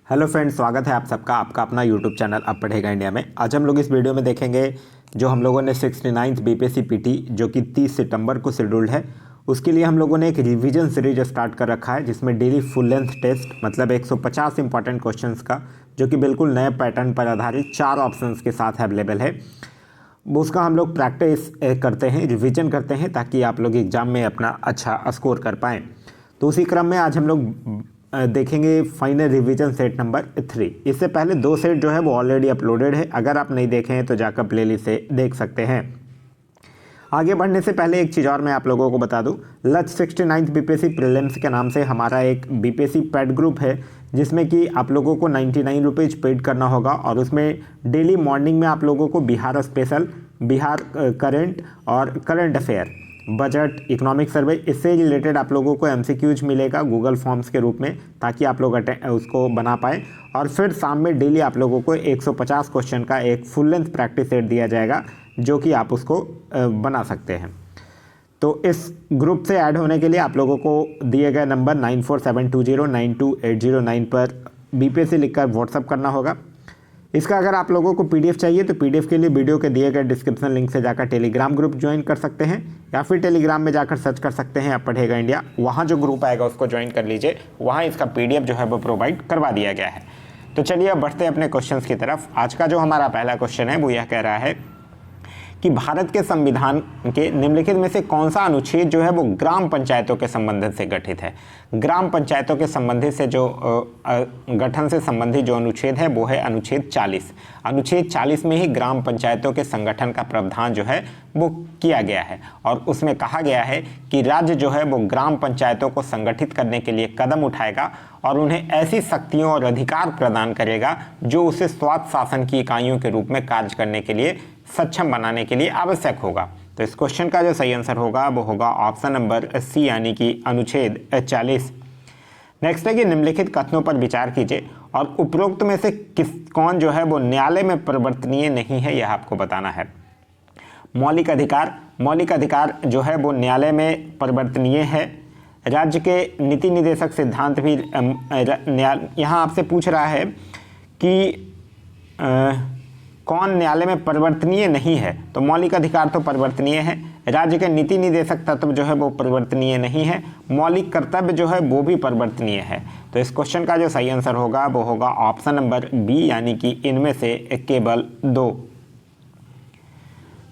Hello friends, स्वागत है आप सबका आपका अपना यूट्यूब चैनल अब पढ़ेगा इंडिया में। आज हम लोग इस वीडियो में देखेंगे जो हम लोगों ने 69th बीपीएससी पीटी जो कि 30 सितंबर को शेड्यूल्ड है, उसके लिए हम लोगों ने एक रिवीजन सीरीज स्टार्ट कर रखा है जिसमें डेली फुल लेंथ टेस्ट मतलब 150 इंपॉर्टेंट क्वेश्चंस का जो कि बिल्कुल नए पैटर्न पर आधारित 4 ऑप्शंस के साथ अवेलेबल है, उसका हम लोग प्रैक्टिस करते हैं, रिवीजन करते हैं ताकि आप लोग एग्ज़ाम में अपना अच्छा स्कोर कर पाएँ। तो उसी क्रम में आज हम लोग देखेंगे फाइनल रिवीजन सेट नंबर 3। इससे पहले 2 सेट जो है वो ऑलरेडी अपलोडेड है, अगर आप नहीं देखे हैं तो जाकर प्लेलिस्ट से देख सकते हैं। आगे बढ़ने से पहले एक चीज़ और मैं आप लोगों को बता दूं, लक्ष्य 69th बीपीएससी प्रीलिम्स के नाम से हमारा एक बीपीएससी पेड ग्रुप है जिसमें कि आप लोगों को 99 रुपीज़ पेड करना होगा और उसमें डेली मॉर्निंग में आप लोगों को बिहार स्पेशल, बिहार करंट और current affair, budget, economic survey, इससे रिलेटेड आप लोगों को एमसीक्यूज मिलेगा गूगल फॉर्म्स के रूप में ताकि आप लोग उसको बना पाएँ। और फिर शाम में डेली आप लोगों को 150 क्वेश्चन का एक फुल लेंथ प्रैक्टिस सेट दिया जाएगा जो कि आप उसको बना सकते हैं। तो इस ग्रुप से ऐड होने के लिए आप लोगों को दिए गए नंबर 9472092809 पर बीपीएससी लिखकर व्हाट्सअप करना होगा। इसका अगर आप लोगों को पीडीएफ चाहिए तो पीडीएफ के लिए वीडियो के दिए गए डिस्क्रिप्शन लिंक से जाकर टेलीग्राम ग्रुप ज्वाइन कर सकते हैं या फिर टेलीग्राम में जाकर सर्च कर सकते हैं अब पढ़ेगा इंडिया, वहाँ जो ग्रुप आएगा उसको ज्वाइन कर लीजिए, वहाँ इसका पीडीएफ जो है वो प्रोवाइड करवा दिया गया है। तो चलिए अब बढ़ते हैं अपने क्वेश्चंस की तरफ। आज का जो हमारा पहला क्वेश्चन है वो यह कह रहा है कि भारत के संविधान के निम्नलिखित में से कौन सा अनुच्छेद जो है वो ग्राम पंचायतों के संबंधित से गठित है। ग्राम पंचायतों के संबंधित से जो गठन से संबंधित जो अनुच्छेद है वो है अनुच्छेद 40। अनुच्छेद 40 में ही ग्राम पंचायतों के संगठन का प्रावधान जो है वो किया गया है और उसमें कहा गया है कि राज्य जो है वो ग्राम पंचायतों को संगठित करने के लिए कदम उठाएगा और उन्हें ऐसी शक्तियों और अधिकार प्रदान करेगा जो उसे स्वायत्त शासन की इकाइयों के रूप में कार्य करने के लिए सक्षम बनाने के लिए आवश्यक होगा। तो इस क्वेश्चन का जो सही आंसर होगा वो होगा ऑप्शन नंबर सी यानी कि अनुच्छेद 40। नेक्स्ट है कि निम्नलिखित कथनों पर विचार कीजिए और उपरोक्त में से कौन जो है वो न्यायालय में परिवर्तनीय नहीं है, यह आपको बताना है। मौलिक अधिकार जो है वो न्यायालय में परिवर्तनीय है। राज्य के नीति निर्देशक सिद्धांत भी यहाँ आपसे पूछ रहा है कि कौन न्यायालय में परिवर्तनीय नहीं है, तो मौलिक अधिकार तो परिवर्तनीय है, राज्य के नीति निर्देशक तत्व जो है वो परिवर्तनीय नहीं है, मौलिक कर्तव्य जो है वो भी परिवर्तनीय है। तो इस क्वेश्चन का जो सही आंसर होगा वो होगा ऑप्शन नंबर बी यानी कि इनमें से केवल 2।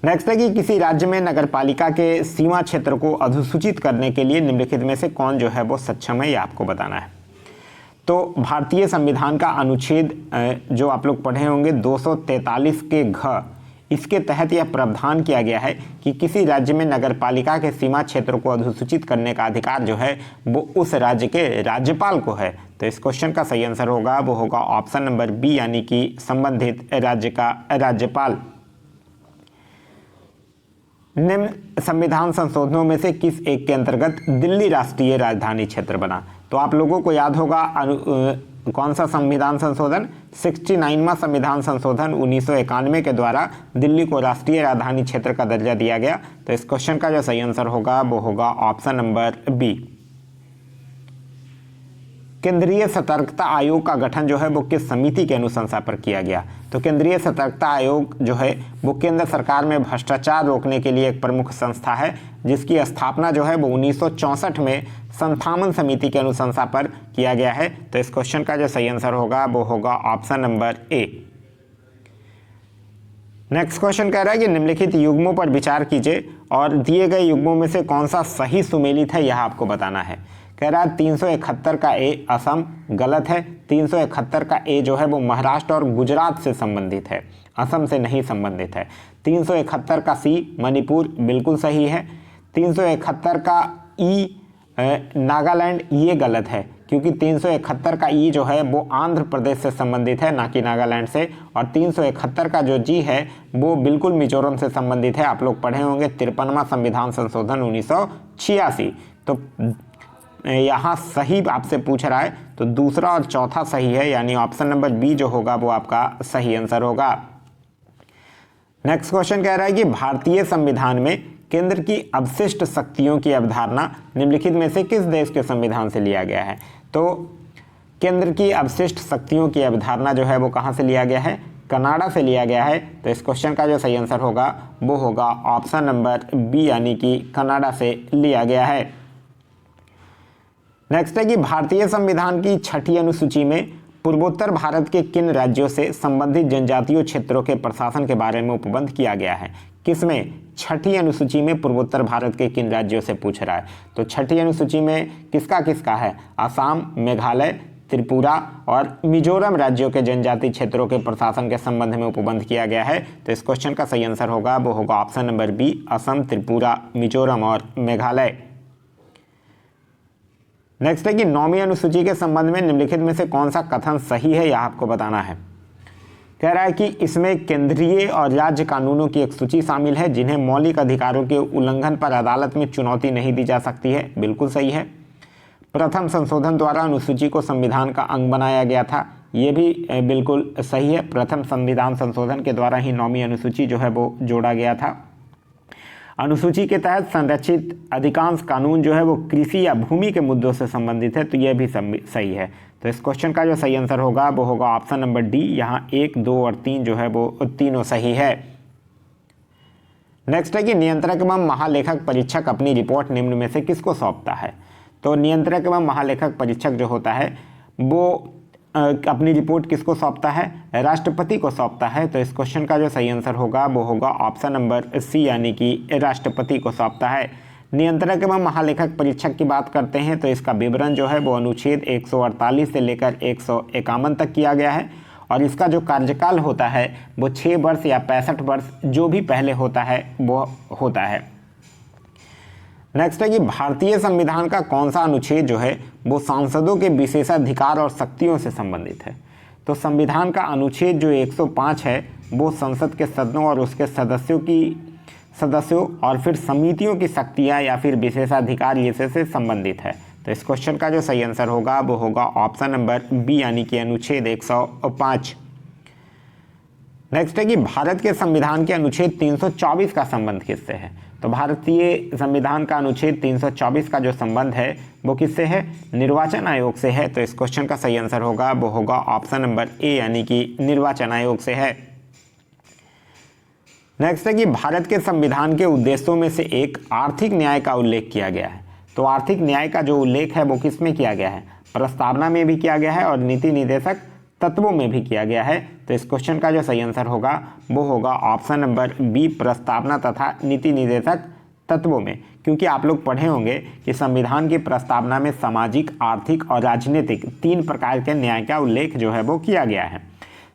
नेक्स्ट है कि किसी राज्य में नगरपालिका के सीमा क्षेत्र को अधिसूचित करने के लिए निम्नलिखित में से कौन जो है वो सक्षम है, ये आपको बताना है। तो भारतीय संविधान का अनुच्छेद जो आप लोग पढ़े होंगे 243 के घ, इसके तहत यह प्रावधान किया गया है कि किसी राज्य में नगरपालिका के सीमा क्षेत्र को अधिसूचित करने का अधिकार जो है वो उस राज्य के राज्यपाल को है। तो इस क्वेश्चन का सही आंसर होगा वो होगा ऑप्शन नंबर बी यानी कि संबंधित राज्य का राज्यपाल। निम्न संविधान संशोधनों में से किस एक के अंतर्गत दिल्ली राष्ट्रीय राजधानी क्षेत्र बना। तो आप लोगों को याद होगा कौन सा संविधान संशोधन, 69वां संविधान संशोधन 1991 के द्वारा दिल्ली को राष्ट्रीय राजधानी क्षेत्र का दर्जा दिया गया। तो इस क्वेश्चन का जो सही आंसर होगा वो होगा ऑप्शन नंबर बी। केंद्रीय सतर्कता आयोग का गठन जो है वो किस समिति के अनुशंसा पर किया गया। तो केंद्रीय सतर्कता आयोग जो है वो केंद्र सरकार में भ्रष्टाचार रोकने के लिए एक प्रमुख संस्था है जिसकी स्थापना जो है वो 1964 में संथामन समिति के अनुशंसा पर किया गया है। तो इस क्वेश्चन का जो सही आंसर होगा वो होगा option number A. Next question कह रहा है कि निम्नलिखित युग्मों पर विचार कीजिए और दिए गए युग्मों में से कौन सा सही सुमेलित है, यह आपको बताना है। कह रहा है 371 का ए असम, गलत है। 371 का ए जो है वो महाराष्ट्र और गुजरात से संबंधित है, असम से नहीं संबंधित है। 371 का सी मणिपुर, बिल्कुल सही है। 371 का ई नागालैंड, ये गलत है क्योंकि 371 का ई जो है वो आंध्र प्रदेश से संबंधित है ना कि नागालैंड से, और 371 का जो जी है वो बिल्कुल मिजोरम से संबंधित है। आप लोग पढ़े होंगे 53वां संविधान संशोधन 1986। तो यहाँ सही आपसे पूछ रहा है तो दूसरा और चौथा सही है यानी ऑप्शन नंबर बी जो होगा वो आपका सही आंसर होगा। नेक्स्ट क्वेश्चन कह रहा है कि भारतीय संविधान में केंद्र की अवशिष्ट शक्तियों की अवधारणा निम्नलिखित में से किस देश के संविधान से लिया गया है। तो केंद्र की अवशिष्ट शक्तियों की अवधारणा जो है वो कहाँ से लिया गया है? कनाडा से लिया गया है। तो इस क्वेश्चन का जो सही आंसर होगा वो होगा ऑप्शन नंबर बी, यानी कि कनाडा से लिया गया है। नेक्स्ट है कि भारतीय संविधान की छठी अनुसूची में पूर्वोत्तर भारत के किन राज्यों से संबंधित जनजातीय क्षेत्रों के प्रशासन के बारे में उपबंध किया गया है? किसमें? छठी अनुसूची में पूर्वोत्तर भारत के किन राज्यों से पूछ रहा है। तो छठी अनुसूची में किसका किसका है? असम, मेघालय, त्रिपुरा और मिजोरम राज्यों के जनजातीय क्षेत्रों के प्रशासन के संबंध में उपबंध किया गया है। तो इस क्वेश्चन का सही आंसर होगा वो होगा option number B, Assam, Tripura, Mizoram और मेघालय। नेक्स्ट है कि 9वीं अनुसूची के संबंध में निम्नलिखित में से कौन सा कथन सही है, यह आपको बताना है। कह रहा है कि इसमें केंद्रीय और राज्य कानूनों की एक सूची शामिल है जिन्हें मौलिक अधिकारों के उल्लंघन पर अदालत में चुनौती नहीं दी जा सकती है। बिल्कुल सही है। प्रथम संशोधन द्वारा अनुसूची को संविधान का अंग बनाया गया था। ये भी बिल्कुल सही है। प्रथम संविधान संशोधन के द्वारा ही 9वीं अनुसूची जो है वो जोड़ा गया था। अनुसूची के तहत संरक्षित अधिकांश कानून जो है वो कृषि या भूमि के मुद्दों से संबंधित है। तो यह भी सही है। तो इस क्वेश्चन का जो सही आंसर होगा वो होगा ऑप्शन नंबर डी। यहाँ 1, 2 और 3 जो है वो तीनों सही है। नेक्स्ट है कि नियंत्रक एवं महालेखक परीक्षक अपनी रिपोर्ट निम्न में से किसको सौंपता है? तो नियंत्रक एवं महालेखक परीक्षक जो होता है वो अपनी रिपोर्ट किसको सौंपता है? राष्ट्रपति को सौंपता है। तो इस क्वेश्चन का जो सही आंसर होगा वो होगा ऑप्शन नंबर सी, यानी कि राष्ट्रपति को सौंपता है। नियंत्रक एवं महालेखक परीक्षक की बात करते हैं तो इसका विवरण जो है वो अनुच्छेद 148 से लेकर 151 तक किया गया है और इसका जो कार्यकाल होता है वो 6 वर्ष या 65 वर्ष जो भी पहले होता है वो होता है। नेक्स्ट है कि भारतीय संविधान का कौन सा अनुच्छेद जो है वो सांसदों के विशेषाधिकार और शक्तियों से संबंधित है? तो संविधान का अनुच्छेद जो 105 है वो संसद के सदनों और उसके सदस्यों और फिर समितियों की शक्तियां या फिर विशेषाधिकार ये से संबंधित है। तो इस क्वेश्चन का जो सही आंसर होगा वो होगा ऑप्शन नंबर बी, यानी कि अनुच्छेद 105। नेक्स्ट है कि भारत के संविधान के अनुच्छेद 324 का संबंध किससे है? तो भारतीय संविधान का अनुच्छेद 324 का जो संबंध है वो किससे है? निर्वाचन आयोग से है। तो इस क्वेश्चन का सही आंसर होगा वो होगा ऑप्शन नंबर ए, यानी कि निर्वाचन आयोग से है। नेक्स्ट है कि भारत के संविधान के उद्देश्यों में से एक आर्थिक न्याय का उल्लेख किया गया है। तो आर्थिक न्याय का जो उल्लेख है वो किस में किया गया है? प्रस्तावना में भी किया गया है और नीति निर्देशक तत्वों में भी किया गया है। तो इस क्वेश्चन का जो सही आंसर होगा वो होगा ऑप्शन नंबर बी, प्रस्तावना तथा नीति निर्देशक तत्वों में, क्योंकि आप लोग पढ़े होंगे कि संविधान की प्रस्तावना में सामाजिक, आर्थिक और राजनीतिक 3 प्रकार के न्याय का उल्लेख जो है वो किया गया है।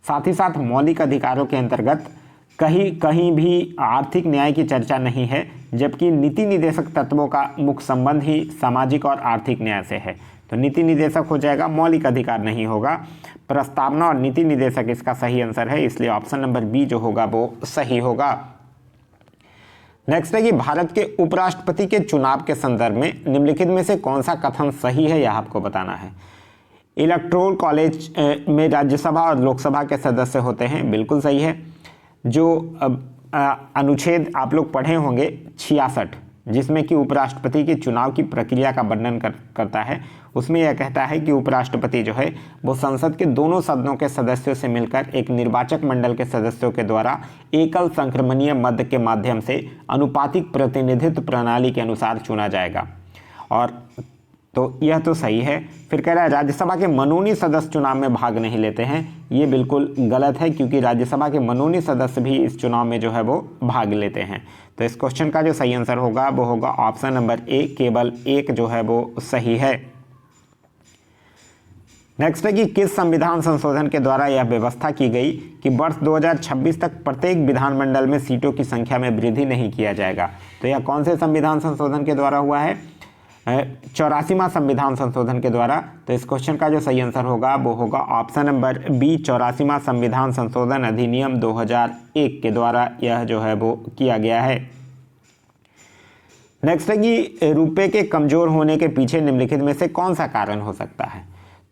साथ ही साथ मौलिक अधिकारों के अंतर्गत कहीं भी आर्थिक न्याय की चर्चा नहीं है, जबकि नीति निर्देशक तत्वों का मुख्य संबंध ही सामाजिक और आर्थिक न्याय से है। तो नीति निर्देशक हो जाएगा, मौलिक अधिकार नहीं होगा। प्रस्तावना और नीति निर्देशक इसका सही आंसर है, इसलिए ऑप्शन नंबर बी जो होगा वो सही होगा। नेक्स्ट है कि भारत के उपराष्ट्रपति के चुनाव के संदर्भ में निम्नलिखित में से कौन सा कथन सही है, यह आपको बताना है। इलेक्टोरल कॉलेज में राज्यसभा और लोकसभा के सदस्य होते हैं। बिल्कुल सही है। जो अनुच्छेद आप लोग पढ़े होंगे 66, जिसमें कि उपराष्ट्रपति के चुनाव की प्रक्रिया का वर्णन करता है, उसमें यह कहता है कि उपराष्ट्रपति जो है वो संसद के दोनों सदनों के सदस्यों से मिलकर एक निर्वाचक मंडल के सदस्यों के द्वारा एकल संक्रमणीय मत के माध्यम से अनुपातिक प्रतिनिधित्व प्रणाली के अनुसार चुना जाएगा। और तो यह तो सही है। फिर कह रहा है राज्यसभा के मनोनीत सदस्य चुनाव में भाग नहीं लेते हैं। ये बिल्कुल गलत है, क्योंकि राज्यसभा के मनोनीत सदस्य भी इस चुनाव में जो है वो भाग लेते हैं। तो इस क्वेश्चन का जो सही आंसर होगा वो होगा ऑप्शन नंबर ए, केवल 1 जो है वो सही है। नेक्स्ट है कि किस संविधान संशोधन के द्वारा यह व्यवस्था की गई कि वर्ष 2026 तक प्रत्येक विधानमंडल में सीटों की संख्या में वृद्धि नहीं किया जाएगा? तो यह कौन से संविधान संशोधन के द्वारा हुआ है? 84वां संविधान संशोधन के द्वारा। तो इस क्वेश्चन का जो सही आंसर होगा वो होगा ऑप्शन नंबर बी, 84वां संविधान संशोधन अधिनियम 2001 के द्वारा यह जो है वो किया गया है। नेक्स्ट है कि रुपए के कमजोर होने के पीछे निम्नलिखित में से कौन सा कारण हो सकता है?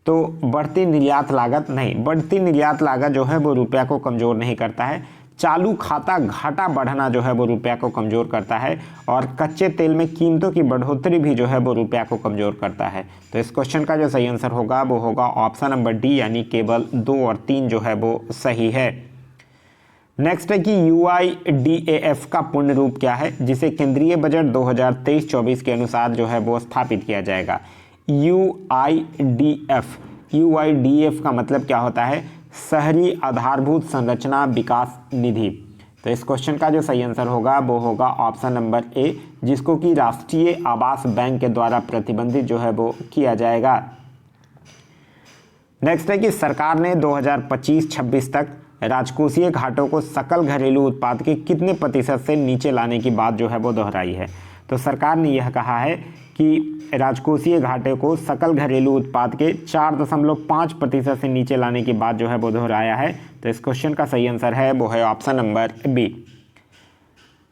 तो बढ़ती निर्यात लागत नहीं, बढ़ती निर्यात लागत जो है वो रुपया को कमजोर नहीं करता है। चालू खाता घाटा बढ़ना जो है वो रुपया को कमज़ोर करता है, और कच्चे तेल में कीमतों की बढ़ोतरी भी जो है वो रुपया को कमज़ोर करता है। तो इस क्वेश्चन का जो सही आंसर होगा वो होगा ऑप्शन नंबर डी, यानी केवल 2 और 3 जो है वो सही है। नेक्स्ट है कि UIDAF का पूर्ण रूप क्या है, जिसे केंद्रीय बजट 2023-24 के अनुसार जो है वो स्थापित किया जाएगा। UIDF का मतलब क्या होता है? शहरी आधारभूत संरचना विकास निधि। तो इस क्वेश्चन का जो सही आंसर होगा वो होगा ऑप्शन नंबर ए, जिसको कि राष्ट्रीय आवास बैंक के द्वारा प्रतिबंधित जो है वो किया जाएगा। नेक्स्ट है कि सरकार ने 2025-26 तक राजकोषीय घाटों को सकल घरेलू उत्पाद के कितने प्रतिशत से नीचे लाने की बात जो है वो दोहराई है। तो सरकार ने यह कहा है कि राजकोषीय घाटे को सकल घरेलू उत्पाद के 4.5% से नीचे लाने की बात जो है वो दोहराया है। तो इस क्वेश्चन का सही आंसर है वो है ऑप्शन नंबर बी।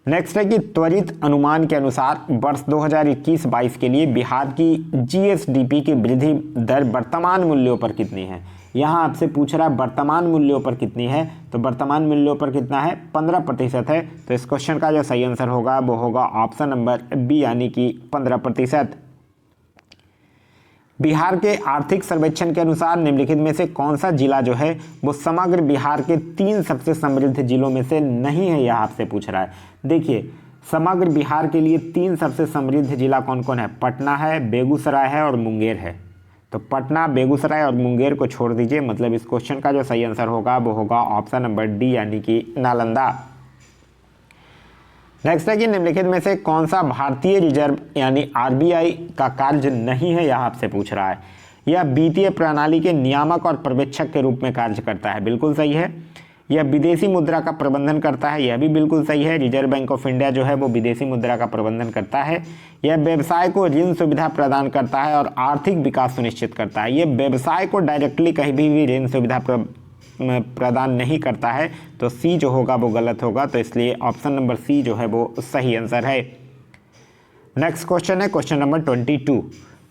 नेक्स्ट है कि त्वरित अनुमान के अनुसार वर्ष 2021-22 के लिए बिहार की GSDP की वृद्धि दर वर्तमान मूल्यों पर कितनी है। यहाँ आपसे पूछ रहा है वर्तमान मूल्यों पर कितनी है, तो वर्तमान मूल्यों पर कितना है? 15% है। तो इस क्वेश्चन का जो सही आंसर होगा वो होगा ऑप्शन नंबर बी, यानी कि 15%। बिहार के आर्थिक सर्वेक्षण के अनुसार निम्नलिखित में से कौन सा जिला जो है वो समग्र बिहार के 3 सबसे समृद्ध जिलों में से नहीं है, यह आपसे पूछ रहा है। देखिए, समग्र बिहार के लिए 3 सबसे समृद्ध जिला कौन कौन है? पटना है, बेगूसराय है और मुंगेर है। तो पटना, बेगूसराय और मुंगेर को छोड़ दीजिए, मतलब इस क्वेश्चन का जो सही आंसर होगा वो होगा ऑप्शन नंबर डी, यानी कि नालंदा। नेक्स्ट है कि निम्नलिखित में से कौन सा भारतीय रिजर्व यानी RBI का कार्य नहीं है, यह आपसे पूछ रहा है। यह वित्तीय प्रणाली के नियामक और पर्यवेक्षक के रूप में कार्य करता है, बिल्कुल सही है। यह विदेशी मुद्रा का प्रबंधन करता है, यह भी बिल्कुल सही है। रिजर्व बैंक ऑफ इंडिया जो है वो विदेशी मुद्रा का प्रबंधन करता है। यह व्यवसाय को ऋण सुविधा प्रदान करता है और आर्थिक विकास सुनिश्चित करता है। यह व्यवसाय को डायरेक्टली कहीं भी ऋण सुविधा प्रदान नहीं करता है, तो सी जो होगा वो गलत होगा। तो इसलिए ऑप्शन नंबर सी जो है वो सही आंसर है। नेक्स्ट क्वेश्चन है क्वेश्चन नंबर 22।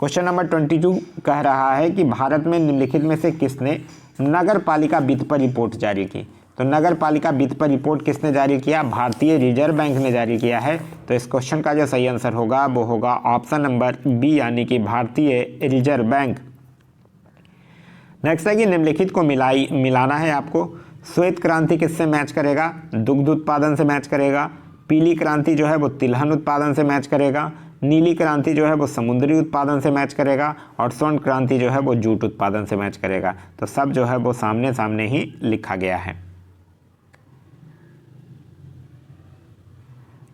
क्वेश्चन नंबर 22 कह रहा है कि भारत में निम्नलिखित में से किसने नगर पालिका वित्त पर रिपोर्ट जारी की। तो नगर पालिका वित्त पर रिपोर्ट किसने जारी किया? भारतीय रिजर्व बैंक ने जारी किया है। तो इस क्वेश्चन का जो सही आंसर होगा वो होगा ऑप्शन नंबर बी, यानी कि भारतीय रिजर्व बैंक। नेक्स्ट है कि निम्नलिखित को मिलाना है आपको। श्वेत क्रांति किससे मैच करेगा? दुग्ध उत्पादन से मैच करेगा। पीली क्रांति जो है वो तिलहन उत्पादन से मैच करेगा। नीली क्रांति जो है वो समुद्री उत्पादन से मैच करेगा। और स्वर्ण क्रांति जो है वो जूट उत्पादन से मैच करेगा। तो सब जो है वो सामने सामने ही लिखा गया है।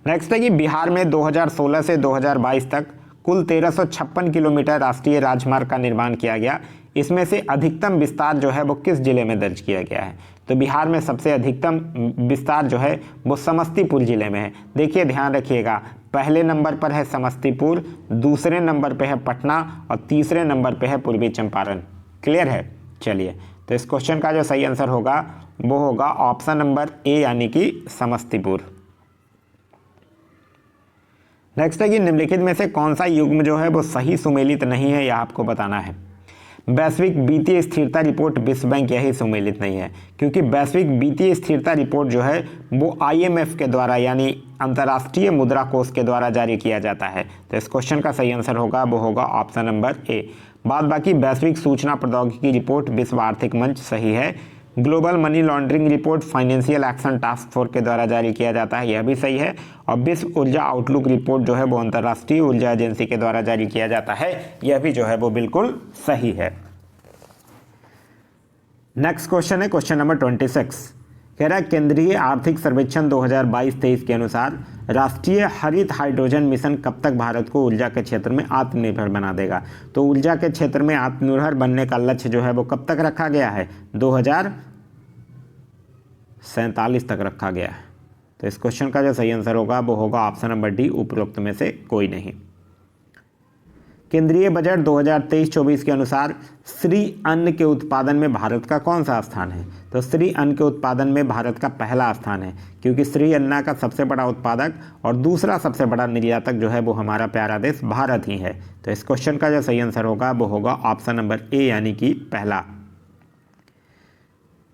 नेक्स्ट है कि बिहार में 2016 से 2022 तक कुल 1356 किलोमीटर राष्ट्रीय राजमार्ग का निर्माण किया गया। इसमें से अधिकतम विस्तार जो है वो किस जिले में दर्ज किया गया है? तो बिहार में सबसे अधिकतम विस्तार जो है वो समस्तीपुर जिले में है। देखिए, ध्यान रखिएगा, पहले नंबर पर है समस्तीपुर, दूसरे नंबर पे है पटना और तीसरे नंबर पे है पूर्वी चंपारण। क्लियर है? चलिए, तो इस क्वेश्चन का जो सही आंसर होगा वो होगा ऑप्शन नंबर ए, यानी कि समस्तीपुर। नेक्स्ट है कि निम्नलिखित में से कौन सा युग्म जो है वो सही सुमेलित नहीं है, यह आपको बताना है। वैश्विक वित्तीय स्थिरता रिपोर्ट विश्व बैंक यही सुमेलित नहीं है, क्योंकि वैश्विक वित्तीय स्थिरता रिपोर्ट जो है वो IMF के द्वारा यानी अंतर्राष्ट्रीय मुद्रा कोष के द्वारा जारी किया जाता है। तो इस क्वेश्चन का सही आंसर होगा वो होगा ऑप्शन नंबर ए। बाद बाकी वैश्विक सूचना प्रौद्योगिकी रिपोर्ट विश्व आर्थिक मंच सही है। Global money laundering report financial action task force के द्वारा जारी किया जाता है, यह भी सही है। और विश्व ऊर्जा आउटलुक रिपोर्ट जो है वो अंतर्राष्ट्रीय ऊर्जा एजेंसी के द्वारा जारी किया जाता है, यह भी जो है वो बिल्कुल सही है। नेक्स्ट क्वेश्चन है क्वेश्चन नंबर 26। कह रहा है केंद्रीय आर्थिक सर्वेक्षण 2022-23 के अनुसार राष्ट्रीय हरित हाइड्रोजन मिशन कब तक भारत को ऊर्जा के क्षेत्र में आत्मनिर्भर बना देगा। तो ऊर्जा के क्षेत्र में आत्मनिर्भर बनने का लक्ष्य जो है वो कब तक रखा गया है? 2047 तक रखा गया है। तो इस क्वेश्चन का जो सही आंसर होगा वो होगा ऑप्शन नंबर डी, उपरोक्त में से कोई नहीं। केंद्रीय बजट 2023-24 के अनुसार श्री अन्न के उत्पादन में भारत का कौन सा स्थान है? तो श्री अन्न के उत्पादन में भारत का पहला स्थान है, क्योंकि श्री अन्न का सबसे बड़ा उत्पादक और दूसरा सबसे बड़ा निर्यातक जो है वो हमारा प्यारा देश भारत ही है। तो इस क्वेश्चन का जो सही आंसर होगा वो होगा ऑप्शन नंबर ए, यानी कि पहला।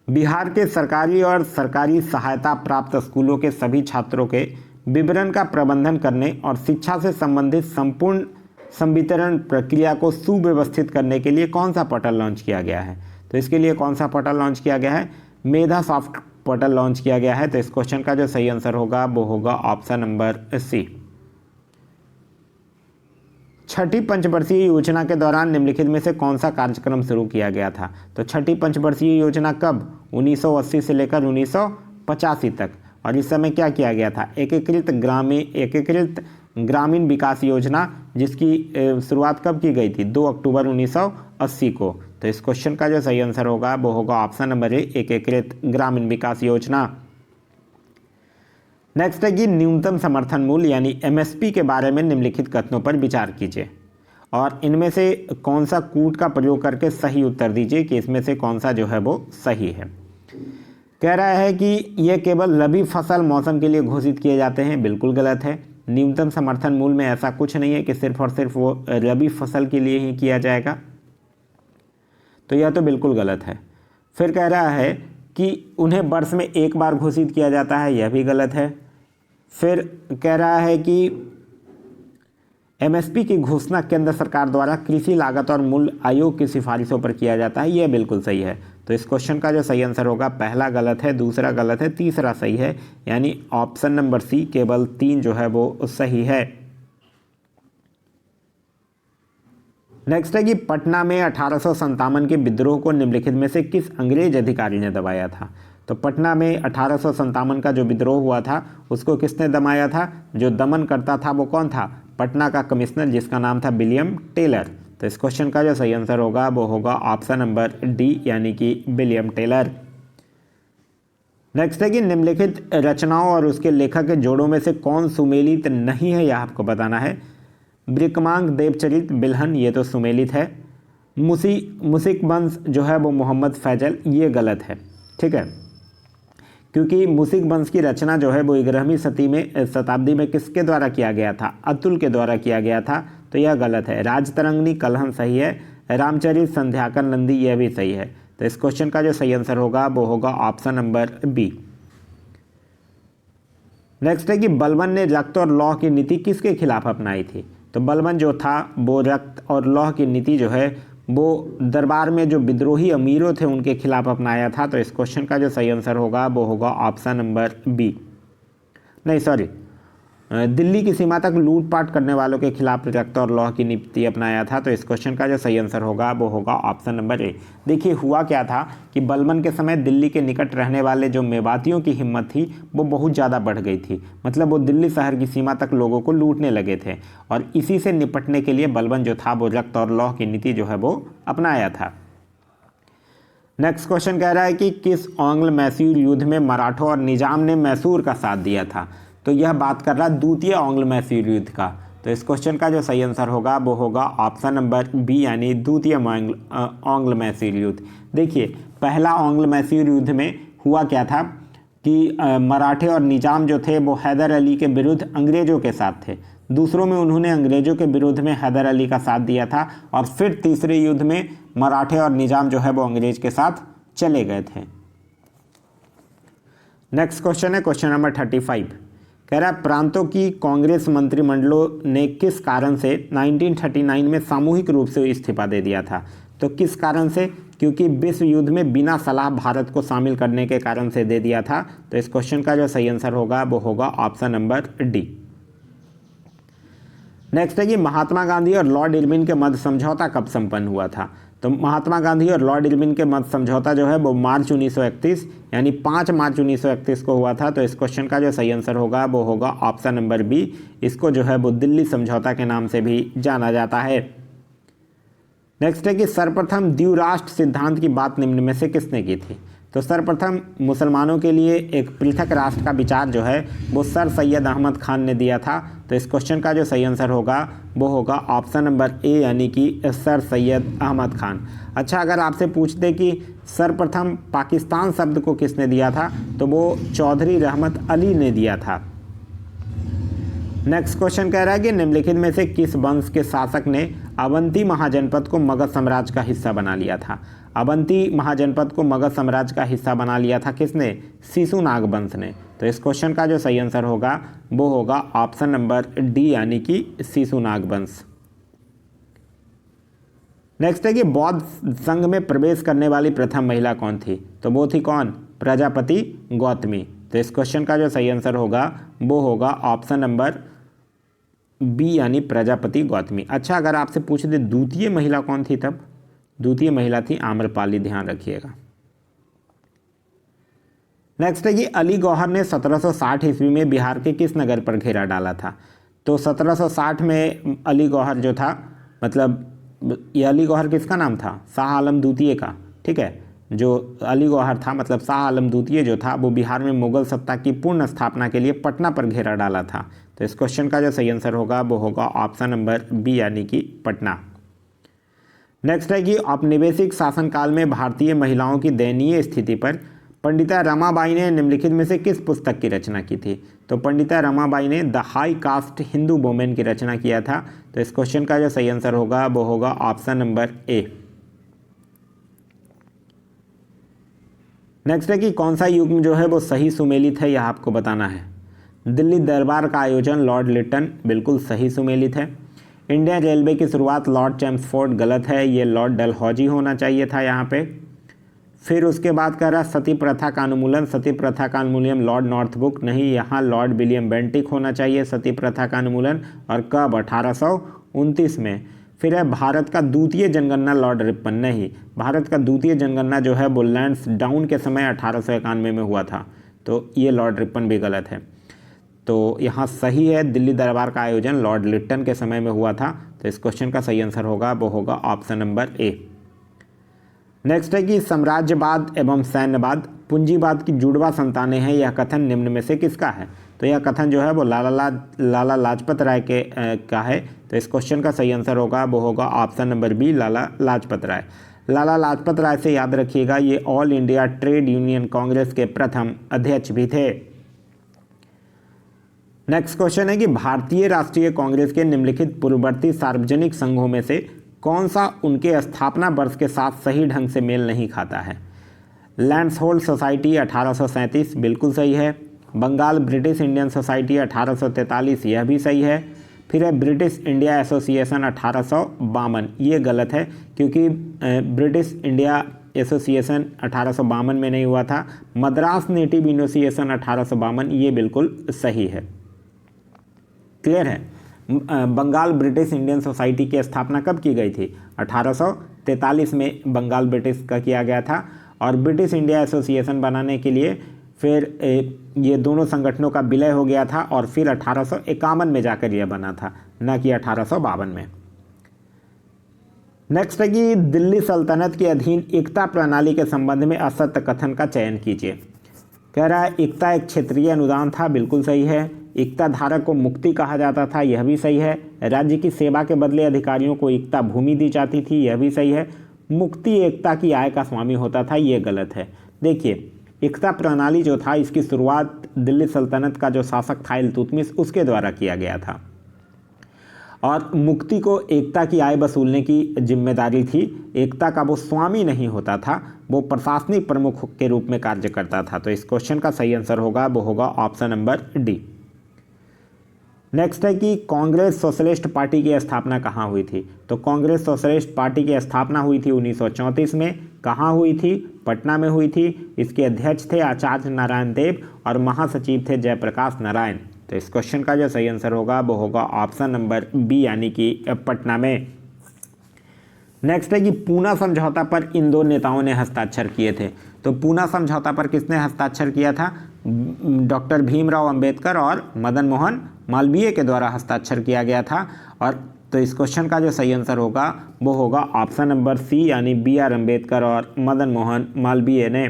बिहार के सरकारी और सरकारी सहायता प्राप्त स्कूलों के सभी छात्रों के विवरण का प्रबंधन करने और शिक्षा से संबंधित संपूर्ण संवितरण प्रक्रिया को सुव्यवस्थित करने के लिए कौन सा पोर्टल लॉन्च किया गया है? तो इसके लिए कौन सा पोर्टल लॉन्च किया गया है? मेधा सॉफ्ट पोर्टल लॉन्च किया गया है। तो इस क्वेश्चन का जो सही आंसर होगा वो होगा ऑप्शन नंबर सी। छठी पंचवर्षीय योजना के दौरान निम्नलिखित में से कौन सा कार्यक्रम शुरू किया गया था? तो छठी पंचवर्षीय योजना कब? 1980 से लेकर 1985 तक। और इस समय क्या किया गया था? एकीकृत ग्रामीण विकास योजना, जिसकी शुरुआत कब की गई थी? 2 अक्टूबर 1980 को। तो इस क्वेश्चन का जो सही आंसर होगा वो होगा ऑप्शन नंबर ए, एकीकृत ग्रामीण विकास योजना। नेक्स्ट है कि न्यूनतम समर्थन मूल्य यानी एमएसपी के बारे में निम्नलिखित कथनों पर विचार कीजिए और इनमें से कौन सा कूट का प्रयोग करके सही उत्तर दीजिए कि इसमें से कौन सा जो है वो सही है। कह रहा है कि ये केवल रबी फसल मौसम के लिए घोषित किए जाते हैं। बिल्कुल गलत है। न्यूनतम समर्थन मूल्य में ऐसा कुछ नहीं है कि सिर्फ और सिर्फ वो रबी फसल के लिए ही किया जाएगा, तो यह तो बिल्कुल गलत है। फिर कह रहा है कि उन्हें वर्ष में एक बार घोषित किया जाता है, यह भी गलत है। फिर कह रहा है कि एमएसपी की घोषणा केंद्र सरकार द्वारा कृषि लागत और मूल्य आयोग की सिफारिशों पर किया जाता है, यह बिल्कुल सही है। तो इस क्वेश्चन का जो सही आंसर होगा, पहला गलत है, दूसरा गलत है, तीसरा सही है, यानी ऑप्शन नंबर सी केवल 3 जो है वो सही है। नेक्स्ट है कि पटना में 1857 के विद्रोह को निम्नलिखित में से किस अंग्रेज अधिकारी ने दबाया था? तो पटना में 1857 का जो विद्रोह हुआ था उसको किसने दबाया था? जो दमन करता था वो कौन था? पटना का कमिश्नर, जिसका नाम था विलियम टेलर। तो इस क्वेश्चन का जो सही आंसर होगा वो होगा ऑप्शन नंबर डी, यानी कि विलियम टेलर। नेक्स्ट है कि निम्नलिखित रचनाओं और उसके लेखक के जोड़ों में से कौन सुमेलित नहीं है, यह आपको बताना है। ब्रिकमांग देवचरित बिल्हन, ये तो सुमेलित है। मुसिक वंश जो है वो मोहम्मद फैजल, ये गलत है। ठीक है, क्योंकि मुसिक वंश की रचना जो है वो 11वीं शताब्दी में किसके द्वारा किया गया था? अतुल के द्वारा किया गया था, तो यह गलत है। राजतरंगिणी कलहन सही है। रामचरित संध्याकर नंदी, यह भी सही है। तो इस क्वेश्चन का जो सही आंसर होगा वो होगा ऑप्शन नंबर बी। नेक्स्ट है कि बलबन ने रक्त और लौह की नीति किसके खिलाफ अपनाई थी? तो बलबन जो था वो रक्त और लौह की नीति जो है वो दरबार में जो विद्रोही अमीरों थे उनके खिलाफ अपनाया था। तो इस क्वेश्चन का जो सही आंसर होगा वो होगा ऑप्शन नंबर बी, नहीं सॉरी, दिल्ली की सीमा तक लूटपाट करने वालों के खिलाफ रक्त और लौह की नीति अपनाया था। तो इस क्वेश्चन का जो सही आंसर होगा वो होगा ऑप्शन नंबर ए। देखिए हुआ क्या था कि बलबन के समय दिल्ली के निकट रहने वाले जो मेवातियों की हिम्मत थी वो बहुत ज़्यादा बढ़ गई थी। मतलब वो दिल्ली शहर की सीमा तक लोगों को लूटने लगे थे और इसी से निपटने के लिए बलबन जो था वो रक्त और लौह की नीति जो है वो अपनाया था। नेक्स्ट क्वेश्चन कह रहा है कि किस आंग्ल मैसूर युद्ध में मराठों और निजाम ने मैसूर का साथ दिया था? तो यह बात कर रहा है द्वितीय आंग्ल मैसूर युद्ध का। तो इस क्वेश्चन का जो सही आंसर होगा वो होगा ऑप्शन नंबर बी, यानी द्वितीय आंग्ल मैसूर युद्ध। देखिए पहला आंग्ल मैसूर युद्ध में हुआ क्या था कि मराठे और निजाम जो थे वो हैदर अली के विरुद्ध अंग्रेज़ों के साथ थे। दूसरों में उन्होंने अंग्रेज़ों के विरोध में हैदर अली का साथ दिया था और फिर तीसरे युद्ध में मराठे और निजाम जो है वो अंग्रेज के साथ चले गए थे। नेक्स्ट क्वेश्चन है क्वेश्चन नंबर 35। कह रहा है प्रांतों की कांग्रेस मंत्रिमंडलों ने किस कारण से 1939 में सामूहिक रूप से इस्तीफा दे दिया था? तो किस कारण से? क्योंकि विश्व युद्ध में बिना सलाह भारत को शामिल करने के कारण से दे दिया था। तो इस क्वेश्चन का जो सही आंसर होगा वो होगा ऑप्शन नंबर डी। नेक्स्ट है कि महात्मा गांधी और लॉर्ड इरविन के मध्य समझौता कब संपन्न हुआ था? तो महात्मा गांधी और लॉर्ड इरविन के मध्य समझौता जो है वो मार्च 1931 यानी 5 मार्च 1931 को हुआ था। तो इस क्वेश्चन का जो सही आंसर होगा वो होगा ऑप्शन नंबर बी। इसको जो है वो दिल्ली समझौता के नाम से भी जाना जाता है। नेक्स्ट है कि सर्वप्रथम द्विराष्ट्र सिद्धांत की बात निम्न में से किसने की थी? तो सर्वप्रथम मुसलमानों के लिए एक पृथक राष्ट्र का विचार जो है वो सर सैयद अहमद खान ने दिया था। तो इस क्वेश्चन का जो सही आंसर होगा वो होगा ऑप्शन नंबर ए, यानी कि सर सैयद अहमद खान। अच्छा, अगर आपसे पूछते कि सर्वप्रथम पाकिस्तान शब्द को किसने दिया था, तो वो चौधरी रहमत अली ने दिया था। नेक्स्ट क्वेश्चन कह रहा है कि निम्नलिखित में से किस वंश के शासक ने अवंती महाजनपद को मगध साम्राज्य का हिस्सा बना लिया था? अवंती महाजनपद को मगध साम्राज्य का हिस्सा बना लिया था किसने? शिशुनाग वंश ने। तो इस क्वेश्चन का जो सही आंसर होगा वो होगा ऑप्शन नंबर डी यानी कि शिशुनाग वंश। नेक्स्ट है कि बौद्ध संघ में प्रवेश करने वाली प्रथम महिला कौन थी? तो वो थी कौन? प्रजापति गौतमी। तो इस क्वेश्चन का जो सही आंसर होगा वो होगा ऑप्शन नंबर बी यानी प्रजापति गौतमी। अच्छा, अगर आपसे पूछ दे द्वितीय महिला कौन थी, तब द्वितीय महिला थी आम्रपाली, ध्यान रखिएगा। नेक्स्ट है कि अली गौहर ने 1760 ईस्वी में बिहार के किस नगर पर घेरा डाला था? तो 1760 में अली गौहर जो था, मतलब ये अली गौहर किसका नाम था? शाह आलम द्वितीय का। ठीक है, जो अली गौहर था मतलब शाह आलम द्वितीय जो था वो बिहार में मुगल सत्ता की पूर्ण स्थापना के लिए पटना पर घेरा डाला था। तो इस क्वेश्चन का जो सही आंसर होगा वो होगा ऑप्शन नंबर बी यानी कि पटना। नेक्स्ट है कि औपनिवेशिक शासनकाल में भारतीय महिलाओं की दयनीय स्थिति पर पंडिता रमाबाई ने निम्नलिखित में से किस पुस्तक की रचना की थी? तो पंडिता रमाबाई ने the high cast Hindu women की रचना किया था। तो इस क्वेश्चन का जो सही आंसर होगा वो होगा ऑप्शन नंबर ए। नेक्स्ट है कि कौन सा युग्म जो है वो सही सुमेलित है, यह आपको बताना है। दिल्ली दरबार का आयोजन लॉर्ड लिटन, बिल्कुल सही सुमेलित है। इंडियन रेलवे की शुरुआत लॉर्ड चैम्सफोर्ड, गलत है, ये लॉर्ड डलहौजी होना चाहिए था यहाँ पे। फिर उसके बाद कह रहा सती प्रथा का उन्मूलन, सती प्रथा का उन्मूलन लॉर्ड नॉर्थब्रुक, नहीं, यहाँ लॉर्ड विलियम बेंटिक होना चाहिए सती प्रथा का उन्मूलन। और कब? 1829 में। फिर है भारत का द्वितीय जनगणना लॉर्ड रिपन, नहीं, भारत का द्वितीय जनगणना जो है वो लैंसडाउन के समय 1891 में हुआ था, तो ये लॉर्ड रिपन भी गलत है। तो यहाँ सही है, दिल्ली दरबार का आयोजन लॉर्ड लिटन के समय में हुआ था। तो इस क्वेश्चन का सही आंसर होगा वो होगा ऑप्शन नंबर ए। नेक्स्ट है कि साम्राज्यवाद एवं सैन्यवाद पूंजीवाद की जुड़वा संतानें हैं, यह कथन निम्न में से किसका है? तो यह कथन जो है वो लाला लाजपत राय के का है। तो इस क्वेश्चन का सही आंसर होगा वो होगा option number B Lala Lajpat Rai. Lala Lajpat Rai से याद रखिएगा ये all India trade union Congress के प्रथम अध्यक्ष भी थे। नेक्स्ट क्वेश्चन है कि भारतीय राष्ट्रीय कांग्रेस के निम्नलिखित पूर्ववर्ती सार्वजनिक संघों में से कौन सा उनके स्थापना वर्ष के साथ सही ढंग से मेल नहीं खाता है? लैंड्सहोल्ड सोसाइटी 1837, बिल्कुल सही है। बंगाल ब्रिटिश इंडियन सोसाइटी 1843, यह भी सही है। फिर है ब्रिटिश इंडिया एसोसिएशन 1852, ये गलत है क्योंकि ब्रिटिश इंडिया एसोसिएशन 1852 में नहीं हुआ था। मद्रास नेटिव एसोसिएशन 1852, ये बिल्कुल सही है। क्लियर है? बंगाल ब्रिटिश इंडियन सोसाइटी की स्थापना कब की गई थी? 1843 में बंगाल ब्रिटिश का किया गया था। और ब्रिटिश इंडिया एसोसिएशन बनाने के लिए फिर ये दोनों संगठनों का विलय हो गया था और फिर 1851 में जाकर यह बना था, न कि 1852 में। नेक्स्ट है कि दिल्ली सल्तनत के अधीन एकता प्रणाली के संबंध में असत्य कथन का चयन कीजिए। कह रहा है एकता एक क्षेत्रीय अनुदान था, बिल्कुल सही है। एकता धारक को मुक्ति कहा जाता था, यह भी सही है। राज्य की सेवा के बदले अधिकारियों को एकता भूमि दी जाती थी, यह भी सही है। मुक्ति एकता की आय का स्वामी होता था, यह गलत है। देखिए, एकता प्रणाली जो था इसकी शुरुआत दिल्ली सल्तनत का जो शासक था इल्तुतमिश, उसके द्वारा किया गया था और मुक्ति को एकता की आय वसूलने की जिम्मेदारी थी। एकता का वो स्वामी नहीं होता था, वो प्रशासनिक प्रमुख के रूप में कार्य करता था। तो इस क्वेश्चन का सही आंसर होगा वो होगा ऑप्शन नंबर डी। नेक्स्ट है कि कांग्रेस सोशलिस्ट पार्टी की स्थापना कहाँ हुई थी? तो कांग्रेस सोशलिस्ट पार्टी की स्थापना हुई थी 1934 में। कहाँ हुई थी? पटना में हुई थी। इसके अध्यक्ष थे आचार्य नारायण देव और महासचिव थे जयप्रकाश नारायण। तो इस क्वेश्चन का जो सही आंसर होगा वो होगा ऑप्शन नंबर बी यानी कि पटना में। नेक्स्ट है कि पूना समझौता पर इन दो नेताओं ने हस्ताक्षर किए थे। तो पूना समझौता पर किसने हस्ताक्षर किया था? डॉक्टर भीमराव अंबेडकर और मदन मोहन मालवीय के द्वारा हस्ताक्षर किया गया था। और तो इस क्वेश्चन का जो सही आंसर होगा वो होगा ऑप्शन नंबर सी यानी बी आर अम्बेडकर और मदन मोहन मालवीय ने।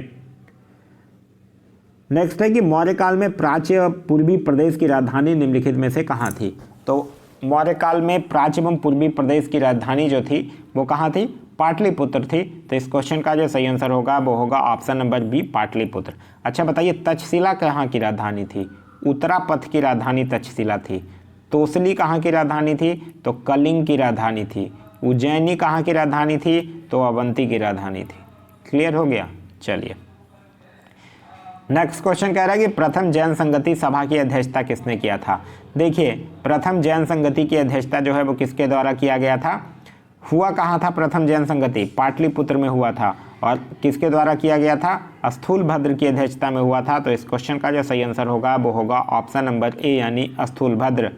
नेक्स्ट है कि मौर्य काल में प्राच्य पूर्वी प्रदेश की राजधानी निम्नलिखित में से कहाँ थी? तो मौर्य काल में प्राच्य एवं पूर्वी प्रदेश की राजधानी जो थी वो कहाँ थी? पाटलिपुत्र थी। तो इस क्वेश्चन का जो सही आंसर होगा वो होगा ऑप्शन नंबर बी पाटलिपुत्र। अच्छा बताइए, तक्षशिला कहाँ की राजधानी थी? उत्तरापथ की राजधानी तक्षशिला थी। तोसली कहाँ की राजधानी थी? तो कलिंग की राजधानी थी। उज्जैनी कहाँ की राजधानी थी? तो अवंती की राजधानी थी। क्लियर हो गया? चलिए नेक्स्ट क्वेश्चन कह रहा है कि प्रथम जैन संगति सभा की अध्यक्षता किसने किया था? देखिए प्रथम जैन संगति की अध्यक्षता जो है वो किसके द्वारा किया गया था? हुआ कहाँ था प्रथम जैन संगति? पाटलिपुत्र में हुआ था। और किसके द्वारा किया गया था? स्थूलभद्र की अध्यक्षता में हुआ था। तो इस क्वेश्चन का जो सही आंसर होगा वो होगा ऑप्शन नंबर ए यानी स्थूलभद्र।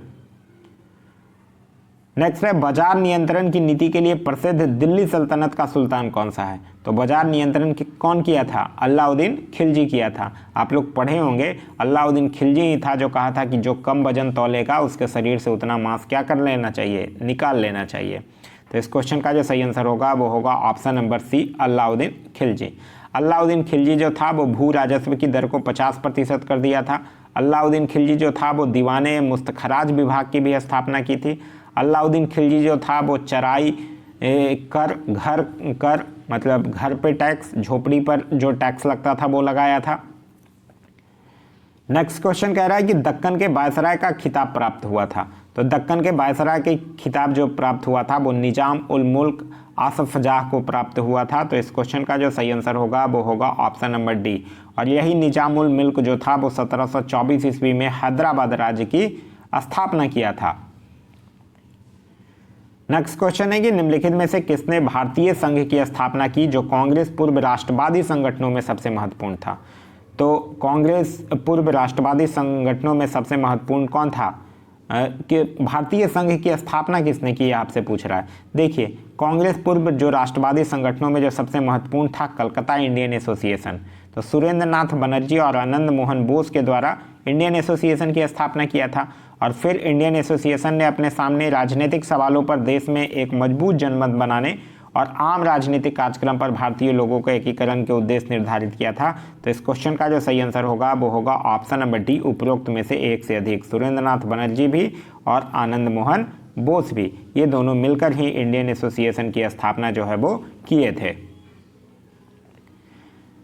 नेक्स्ट है बाजार नियंत्रण की नीति के लिए प्रसिद्ध दिल्ली सल्तनत का सुल्तान कौन सा है? तो बाजार नियंत्रण कौन किया था? अलाउद्दीन खिलजी किया था। आप लोग पढ़े होंगे अलाउद्दीन खिलजी ही था जो कहा था कि जो कम वजन तौलेगा उसके शरीर से उतना मांस क्या कर लेना चाहिए? निकाल लेना चाहिए। तो इस क्वेश्चन का जो सही आंसर होगा वो होगा option number C Alauddin Khilji. Alauddin Khilji जो था वो भू राजस्व की दर को 50% कर दिया था। अलाउद्दीन खिलजी जो था वो दीवाने मुस्तखराज विभाग की भी स्थापना की थी। अलाउद्दीन खिलजी जो था वो चराई कर, घर कर मतलब घर पे टैक्स, झोपड़ी पर जो टैक्स लगता था वो लगाया था। नेक्स्ट क्वेश्चन कह रहा है कि दक्कन के वायसराय का खिताब प्राप्त हुआ था। तो दक्कन के वायसराय के खिताब जो प्राप्त हुआ था वो निजाम उल मुल्क आसफ जाह को प्राप्त हुआ था। तो इस क्वेश्चन का जो सही आंसर होगा वो होगा ऑप्शन नंबर डी। और यही निजाम उल मुल्क जो था वो 1724 ईस्वी में हैदराबाद राज्य की स्थापना किया था। नेक्स्ट क्वेश्चन है कि निम्नलिखित में से किसने भारतीय संघ की स्थापना की जो कांग्रेस पूर्व राष्ट्रवादी संगठनों में सबसे महत्वपूर्ण था? तो कांग्रेस पूर्व राष्ट्रवादी संगठनों में सबसे महत्वपूर्ण कौन था? कि भारतीय संघ की स्थापना किसने की आपसे पूछ रहा है। देखिए कांग्रेस पूर्व जो राष्ट्रवादी संगठनों में जो सबसे महत्वपूर्ण था कलकत्ता इंडियन एसोसिएशन। तो सुरेंद्र नाथ बनर्जी और आनंद मोहन बोस के द्वारा इंडियन एसोसिएशन की स्थापना किया था। और फिर इंडियन एसोसिएशन ने अपने सामने राजनीतिक सवालों पर देश में एक मजबूत जनमत बनाने और आम राजनीतिक कार्यक्रम पर भारतीय लोगों के एकीकरण के उद्देश्य निर्धारित किया था। तो इस क्वेश्चन का जो सही आंसर होगा वो होगा ऑप्शन नंबर डी उपरोक्त में से एक से अधिक। सुरेंद्र नाथ बनर्जी भी और आनंद मोहन बोस भी, ये दोनों मिलकर ही इंडियन एसोसिएशन की स्थापना जो है वो किए थे।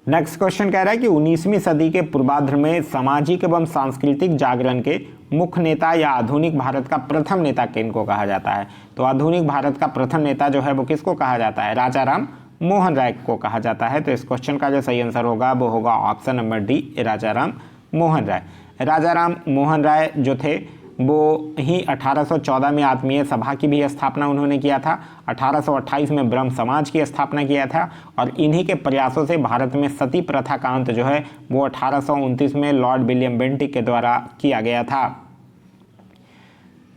नेक्स्ट क्वेश्चन कह रहा है कि 19वीं सदी के पूर्वार्ध में सामाजिक एवं सांस्कृतिक जागरण के मुख्य नेता या आधुनिक भारत का प्रथम नेता किनको कहा जाता है? तो आधुनिक भारत का प्रथम नेता जो है वो किसको कहा जाता है? राजा राम मोहन राय को कहा जाता है। तो इस क्वेश्चन का जो सही आंसर होगा वो होगा ऑप्शन नंबर डी राजा राम मोहन राय। राजा राम मोहन राय जो थे वो ही 1814 में आत्मीय सभा की भी स्थापना उन्होंने किया था। 1828 में ब्रह्म समाज की स्थापना किया था। और इन्हीं के प्रयासों से भारत में सती प्रथा का अंत जो है वो 1829 में लॉर्ड विलियम बेंटिक के द्वारा किया गया था।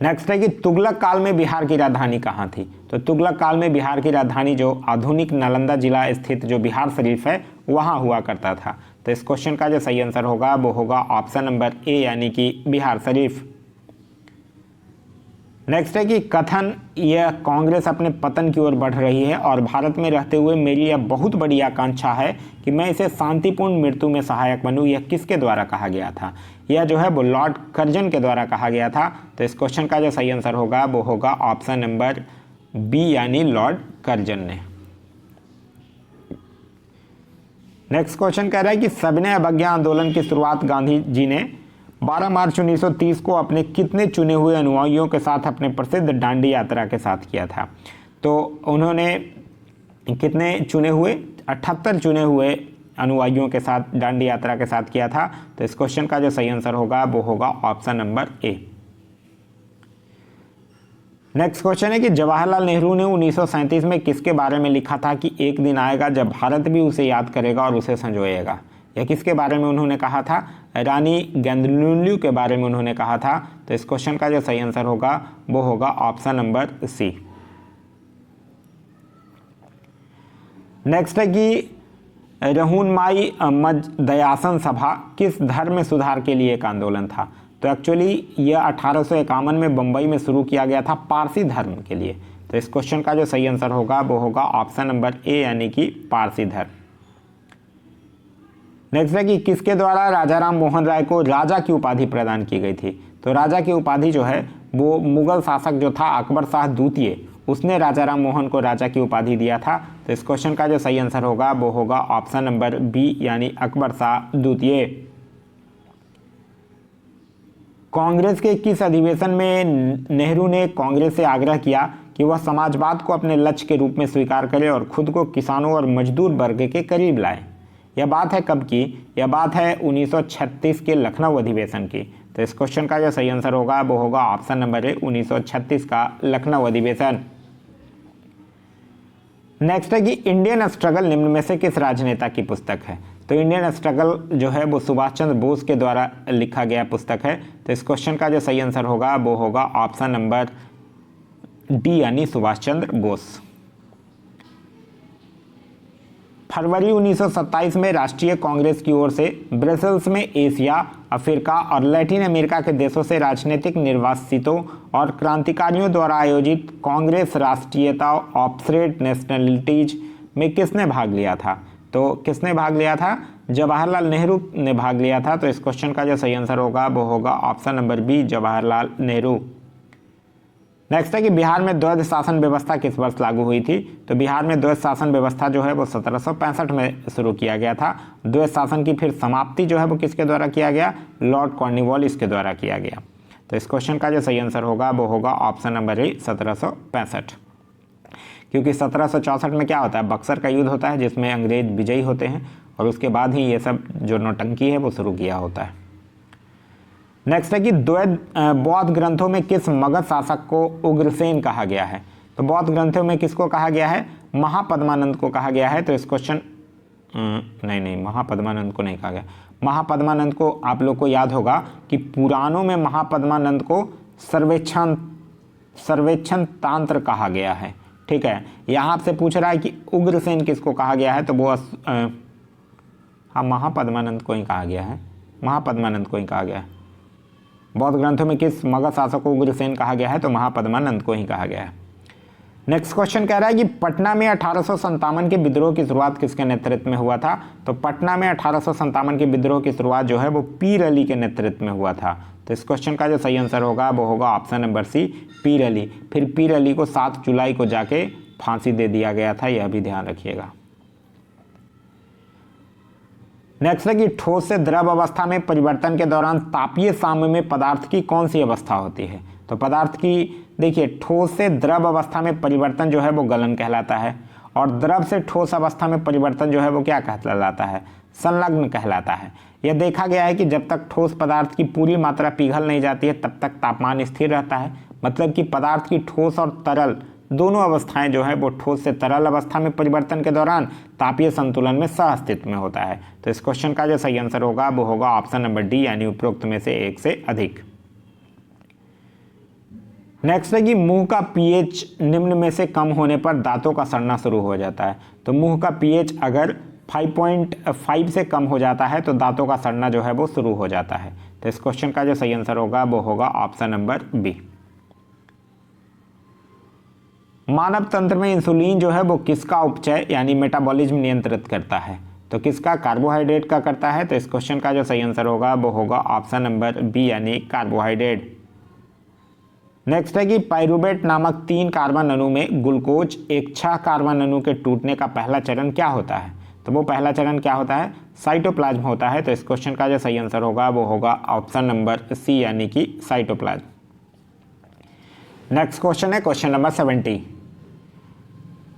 नेक्स्ट है कि तुगलक काल में बिहार की राजधानी कहाँ थी? तो तुगलक काल में बिहार की राजधानी जो आधुनिक नालंदा जिला स्थित जो बिहार शरीफ है वहाँ हुआ करता था। तो इस क्वेश्चन का जो सही आंसर होगा वो होगा ऑप्शन नंबर ए यानी कि बिहार शरीफ। नेक्स्ट है कि कथन यह कांग्रेस अपने पतन की ओर बढ़ रही है और भारत में रहते हुए मेरी यह बहुत बड़ी आकांक्षा है कि मैं इसे शांतिपूर्ण मृत्यु में सहायक बनूं, यह किसके द्वारा कहा गया था? यह जो है वो लॉर्ड कर्जन के द्वारा कहा गया था। तो इस क्वेश्चन का जो सही आंसर होगा वो होगा ऑप्शन नंबर बी यानी लॉर्ड कर्जन ने। नेक्स्ट क्वेश्चन कह रहा है कि सविनय अवज्ञा आंदोलन की शुरुआत गांधी जी ने 12 मार्च 1930 को अपने कितने चुने हुए अनुयायियों के साथ अपने प्रसिद्ध दांडी यात्रा के साथ किया था? तो उन्होंने कितने चुने हुए? 78 चुने हुए अनुयायियों के साथ दांडी यात्रा के साथ किया था। तो इस क्वेश्चन का जो सही आंसर होगा वो होगा option number A. Next question है कि जवाहरलाल नेहरू ने 1937 में किसके बारे में लिखा था कि एक दिन आएगा जब भारत भी उसे याद करेगा और उसे संजोएगा? यह किसके बारे में उन्होंने कहा था? रानी गेंदुलू के बारे में उन्होंने कहा था। तो इस क्वेश्चन का जो सही आंसर होगा वो होगा ऑप्शन नंबर सी। नेक्स्ट है कि रहनुमाई मजदयासन सभा किस धर्म में सुधार के लिए एक आंदोलन था? तो एक्चुअली यह 1851 में बम्बई में शुरू किया गया था पारसी धर्म के लिए। तो इस क्वेश्चन का जो सही आंसर होगा वो होगा ऑप्शन नंबर ए यानी कि पारसी धर्म। नेक्स्ट है कि किसके द्वारा राजा राम मोहन राय को राजा की उपाधि प्रदान की गई थी? तो राजा की उपाधि जो है वो मुगल शासक जो था अकबर शाह द्वितीय, उसने राजा राम मोहन को राजा की उपाधि दिया था। तो इस क्वेश्चन का जो सही आंसर होगा वो होगा ऑप्शन नंबर बी यानी अकबर शाह द्वितीय। कांग्रेस के किस अधिवेशन में नेहरू ने कांग्रेस से आग्रह किया कि वह समाजवाद को अपने लक्ष्य के रूप में स्वीकार करे और खुद को किसानों और मजदूर वर्ग के करीब लाए। यह बात है कब की? यह बात है 1936 के लखनऊ अधिवेशन की। तो इस क्वेश्चन का जो सही आंसर होगा वो होगा ऑप्शन नंबर ए 1936 का लखनऊ अधिवेशन। नेक्स्ट है कि इंडियन स्ट्रगल निम्न में से किस राजनेता की पुस्तक है? तो इंडियन स्ट्रगल जो है वो सुभाष चंद्र बोस के द्वारा लिखा गया पुस्तक है। तो इस क्वेश्चन का जो सही आंसर होगा वो होगा ऑप्शन नंबर डी यानी सुभाष चंद्र बोस। फरवरी 1927 में राष्ट्रीय कांग्रेस की ओर से ब्रसेल्स में एशिया, अफ्रीका और लैटिन अमेरिका के देशों से राजनीतिक निर्वासितों और क्रांतिकारियों द्वारा आयोजित कांग्रेस राष्ट्रीयता ऑब्सरेट नेशनलिटीज में किसने भाग लिया था? तो किसने भाग लिया था? जवाहरलाल नेहरू ने भाग लिया था। तो इस क्वेश्चन का जो सही आंसर होगा वो होगा option number B Jawaharlal Nehru. Next है कि बिहार में द्वैध शासन व्यवस्था किस वर्ष लागू हुई थी? तो बिहार में द्वैध शासन व्यवस्था जो है वो 1765 में शुरू किया गया था। द्वैध शासन की फिर समाप्ति जो है वो किसके द्वारा किया गया? लॉर्ड कॉर्नवालिस के द्वारा किया गया। तो इस क्वेश्चन का जो सही आंसर होगा वो होगा ऑप्शन नंबर ए 1765, क्योंकि 1764 में क्या होता है? बक्सर का युद्ध होता है जिसमें अंग्रेज विजयी होते हैं और उसके बाद ही ये सब जो नौटंकी है वो शुरू किया होता है। नेक्स्ट है कि द्वैध बौद्ध ग्रंथों में किस मगध शासक को उग्रसेन कहा गया है? तो बौद्ध ग्रंथों में किसको कहा गया है? महापद्मानंद को कहा गया है। तो इस क्वेश्चन नहीं महापद्मानंद को नहीं कहा गया। महापद्मानंद को आप लोग को याद होगा कि पुराणों में महापद्मानंद को सर्वेक्षण तांत्र कहा गया है। ठीक है, यहाँ आपसे पूछ रहा है कि उग्रसेन किसको कहा गया है? तो वो हाँ महापद्मानंद को ही कहा गया है। महापद्मानंद को ही कहा गया है। बौद्ध ग्रंथों में किस मगध शासक को उग्रसेन कहा गया है? तो महापद्मानंद को ही कहा गया है। नेक्स्ट क्वेश्चन कह रहा है कि पटना में 1857 के विद्रोह की शुरुआत किसके नेतृत्व में हुआ था? तो पटना में 1857 के विद्रोह की शुरुआत जो है वो पीर अली के नेतृत्व में हुआ था। तो इस क्वेश्चन का जो सही आंसर होगा वो होगा ऑप्शन नंबर सी पीर अली। फिर पीर अली को 7 जुलाई को जाके फांसी दे दिया गया था, यह भी ध्यान रखिएगा। नेक्स्ट है कि ठोस से द्रव अवस्था में परिवर्तन के दौरान तापीय साम्य में पदार्थ की कौन सी अवस्था होती है? तो पदार्थ की देखिए ठोस से द्रव अवस्था में परिवर्तन जो है वो गलन कहलाता है और द्रव से ठोस अवस्था में परिवर्तन जो है वो क्या कहलाता है? संलग्न कहलाता है। यह देखा गया है कि जब तक ठोस पदार्थ की पूरी मात्रा पिघल नहीं जाती है तब तक तापमान स्थिर रहता है। मतलब कि पदार्थ की ठोस और तरल दोनों अवस्थाएं जो है वो ठोस से तरल अवस्था में परिवर्तन के दौरान तापीय संतुलन में सह अस्तित्व में होता है। तो इस क्वेश्चन का जो सही आंसर होगा वो होगा ऑप्शन नंबर डी यानी उपरोक्त में से एक से अधिक। नेक्स्ट है कि मुंह का पीएच निम्न में से कम होने पर दांतों का सड़ना शुरू हो जाता है। तो मुंह का पीएच अगर 5.5 से कम हो जाता है तो दांतों का सड़ना जो है वो शुरू हो जाता है। तो इस क्वेश्चन का जो सही आंसर होगा वो होगा ऑप्शन नंबर बी। मानव तंत्र में इंसुलिन जो है वो किसका उपचय यानी मेटाबॉलिज्म नियंत्रित करता है? तो किसका? कार्बोहाइड्रेट का करता है। तो इस क्वेश्चन का जो सही आंसर होगा वो होगा ऑप्शन नंबर बी यानी कार्बोहाइड्रेट। नेक्स्ट है कि पाइरूवेट नामक 3 कार्बन अणु में ग्लूकोज एक 6 कार्बन अणु के टूटने का पहला चरण क्या होता है? तो वो पहला चरण क्या होता है? साइटोप्लाज्म होता है। तो इस क्वेश्चन का जो सही आंसर होगा वो होगा ऑप्शन नंबर सी यानी कि साइटोप्लाज्म। नेक्स्ट क्वेश्चन है क्वेश्चन नंबर 70।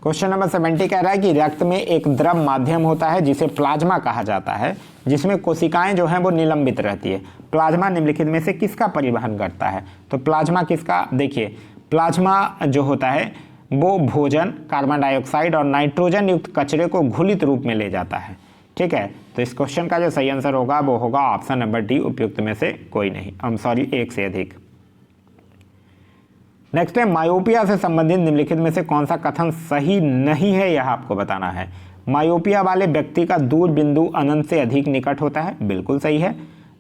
क्वेश्चन नंबर 70 कह रहा है कि रक्त में एक द्रव माध्यम होता है जिसे प्लाज्मा कहा जाता है, जिसमें कोशिकाएं जो हैं वो निलंबित रहती है। प्लाज्मा निम्नलिखित में से किसका परिवहन करता है? तो प्लाज्मा किसका? देखिए प्लाज्मा जो होता है वो भोजन, कार्बन डाइऑक्साइड और नाइट्रोजन युक्त कचरे को घुलित रूप में ले जाता है। ठीक है, तो इस क्वेश्चन का जो सही आंसर होगा वो होगा ऑप्शन नंबर डी उपयुक्त में से कोई नहीं, एक से अधिक। नेक्स्ट है मायोपिया से संबंधित निम्नलिखित में से कौन सा कथन सही नहीं है, यह आपको बताना है। मायोपिया वाले व्यक्ति का दूर बिंदु अनंत से अधिक निकट होता है, बिल्कुल सही है।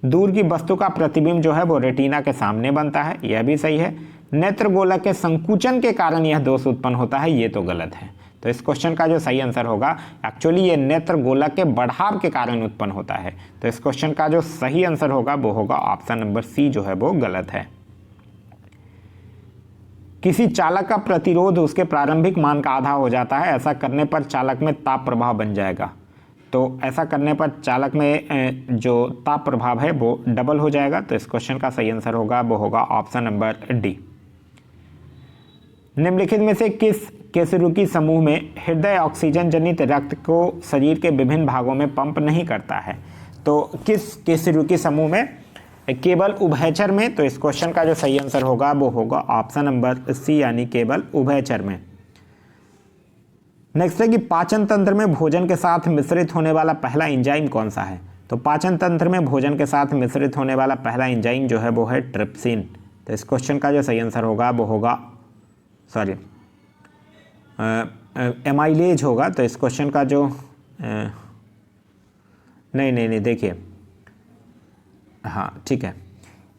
दूर की वस्तु का प्रतिबिंब जो है वो रेटिना के सामने बनता है, यह भी सही है। नेत्र गोलक के संकुचन के कारण यह दोष उत्पन्न होता है, ये तो गलत है। तो इस क्वेश्चन का जो सही आंसर होगा एक्चुअली ये नेत्र गोलक के बढ़ाव के कारण उत्पन्न होता है। तो इस क्वेश्चन का जो सही आंसर होगा वो होगा ऑप्शन नंबर सी जो है वो गलत है। किसी चालक का प्रतिरोध उसके प्रारंभिक मान का आधा हो जाता है, ऐसा करने पर चालक में ताप प्रभाव बन जाएगा। तो ऐसा करने पर चालक में जो ताप प्रभाव है वो डबल हो जाएगा। तो इस क्वेश्चन का सही आंसर होगा वो होगा ऑप्शन नंबर डी। निम्नलिखित में से किस कशेरुकी समूह में हृदय ऑक्सीजन जनित रक्त को शरीर के विभिन्न भागों में पंप नहीं करता है? तो किस कशेरुकी समूह में? केवल उभयचर में। तो इस क्वेश्चन का जो सही आंसर होगा वो होगा ऑप्शन नंबर सी, यानी केवल उभयचर में। नेक्स्ट है कि पाचन तंत्र में भोजन के साथ मिश्रित होने वाला पहला एंजाइम कौन सा है? तो पाचन तंत्र में भोजन के साथ मिश्रित होने वाला पहला एंजाइम जो है वो है ट्रिप्सिन। तो इस क्वेश्चन का जो सही आंसर होगा वो होगा एमाइलेज होगा। तो इस क्वेश्चन का जो नहीं देखिए, हाँ ठीक है,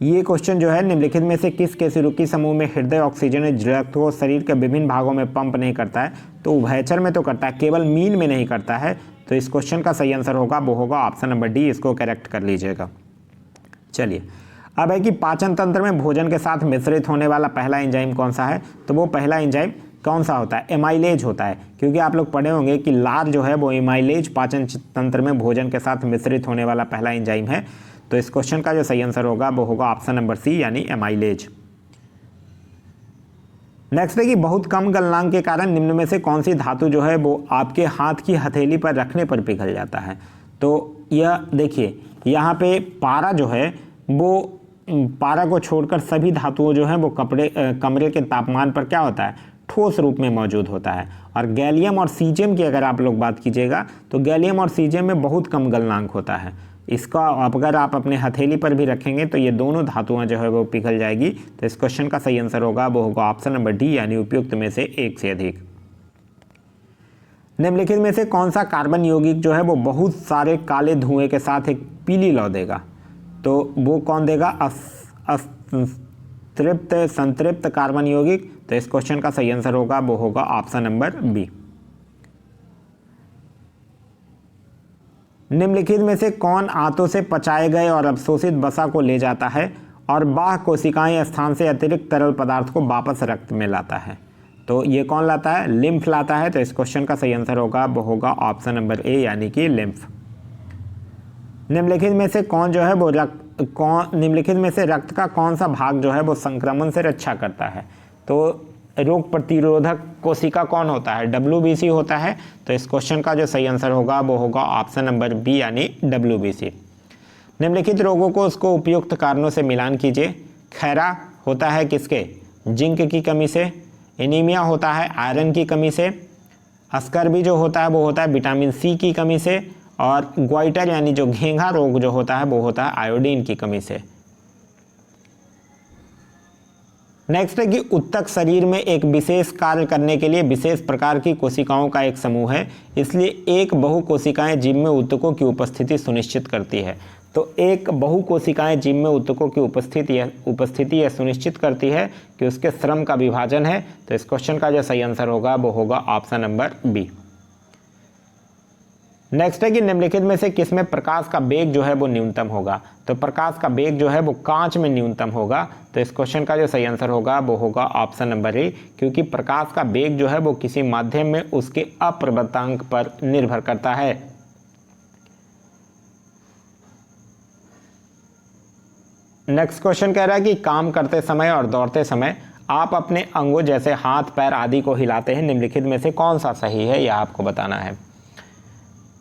ये क्वेश्चन जो है निम्नलिखित में से किस कशेरुकी समूह में हृदय ऑक्सीजन रक्त को शरीर के विभिन्न भागों में पंप नहीं करता है? तो उभयचर में तो करता है, केवल मीन में नहीं करता है। तो इस क्वेश्चन का सही आंसर होगा वो होगा ऑप्शन नंबर डी, इसको करेक्ट कर लीजिएगा। चलिए, अब है कि पाचन तंत्र में भोजन के साथ मिश्रित होने वाला पहला एंजाइम कौन सा है? तो वो पहला एंजाइम कौन सा होता है? एमाइलेज होता है, क्योंकि आप लोग पढ़े होंगे कि लार जो है वो एमाइलेज पाचन तंत्र में भोजन के साथ मिश्रित होने वाला पहला एंजाइम है। तो इस क्वेश्चन का जो सही आंसर होगा वो होगा ऑप्शन नंबर सी, यानी एमाइलेज। नेक्स्ट है कि बहुत कम गलनांक के कारण निम्न में से कौन सी धातु जो है वो आपके हाथ की हथेली पर रखने पर पिघल जाता है? तो यह देखिए, यहाँ पे पारा जो है वो, पारा को छोड़कर सभी धातुओं जो है वो कमरे के तापमान पर क्या होता है? ठोस रूप में मौजूद होता है। और गैलियम और सीजियम की अगर आप लोग बात कीजिएगा तो गैलियम और सीजियम में बहुत कम गलनांक होता है। इसका अगर आप अपने हथेली पर भी रखेंगे तो ये दोनों धातुएं जो है वो पिघल जाएगी। तो इस क्वेश्चन का सही आंसर होगा वो होगा ऑप्शन नंबर डी, यानी उपयुक्त में से एक से अधिक। निम्नलिखित में से कौन सा कार्बन यौगिक जो है वो बहुत सारे काले धुएं के साथ एक पीली लौ देगा? तो वो कौन देगा? तृप्त संतृप्त कार्बन यौगिक। तो इस क्वेश्चन का सही आंसर होगा वो होगा ऑप्शन नंबर बी। निम्नलिखित में से कौन आंतों से पचाए गए और अवशोषित वसा को ले जाता है और बाह्य कोशिकाएं स्थान से अतिरिक्त तरल पदार्थ को वापस रक्त में लाता है? तो ये कौन लाता है? लिम्फ लाता है। तो इस क्वेश्चन का सही आंसर होगा वो होगा ऑप्शन नंबर ए, यानी कि लिम्फ। निम्नलिखित में से कौन जो है वो निम्नलिखित में से रक्त का कौन सा भाग जो है वो संक्रमण से रक्षा करता है? तो रोग प्रतिरोधक कोशिका कौन होता है? WBC होता है। तो इस क्वेश्चन का जो सही आंसर होगा वो होगा ऑप्शन नंबर बी, यानी WBC। निम्नलिखित रोगों को उसको उपयुक्त कारणों से मिलान कीजिए। खैरा होता है किसके? जिंक की कमी से। एनीमिया होता है आयरन की कमी से। स्कर्वी जो होता है वो होता है विटामिन सी की कमी से। और ग्वाइटर यानी जो घेंघा रोग जो होता है वो होता है आयोडीन की कमी से। नेक्स्ट है कि उत्तक शरीर में एक विशेष कार्य करने के लिए विशेष प्रकार की कोशिकाओं का एक समूह है, इसलिए एक बहु कोशिकाएं जीव में उत्तकों की उपस्थिति सुनिश्चित करती है। तो एक बहु कोशिकाएं जीव में उत्तकों की उपस्थिति यह सुनिश्चित करती है कि उसके श्रम का विभाजन है। तो इस क्वेश्चन का जो सही आंसर होगा वो होगा ऑप्शन नंबर बी। नेक्स्ट है कि निम्नलिखित में से किसमें प्रकाश का वेग जो है वो न्यूनतम होगा? तो प्रकाश का वेग जो है वो कांच में न्यूनतम होगा। तो इस क्वेश्चन का जो सही आंसर होगा वो होगा ऑप्शन नंबर ए, क्योंकि प्रकाश का वेग जो है वो किसी माध्यम में उसके अपरिवर्तनांक पर निर्भर करता है। नेक्स्ट क्वेश्चन कह रहा है कि काम करते समय और दौड़ते समय आप अपने अंगों जैसे हाथ, पैर आदि को हिलाते हैं, निम्नलिखित में से कौन सा सही है, यह आपको बताना है।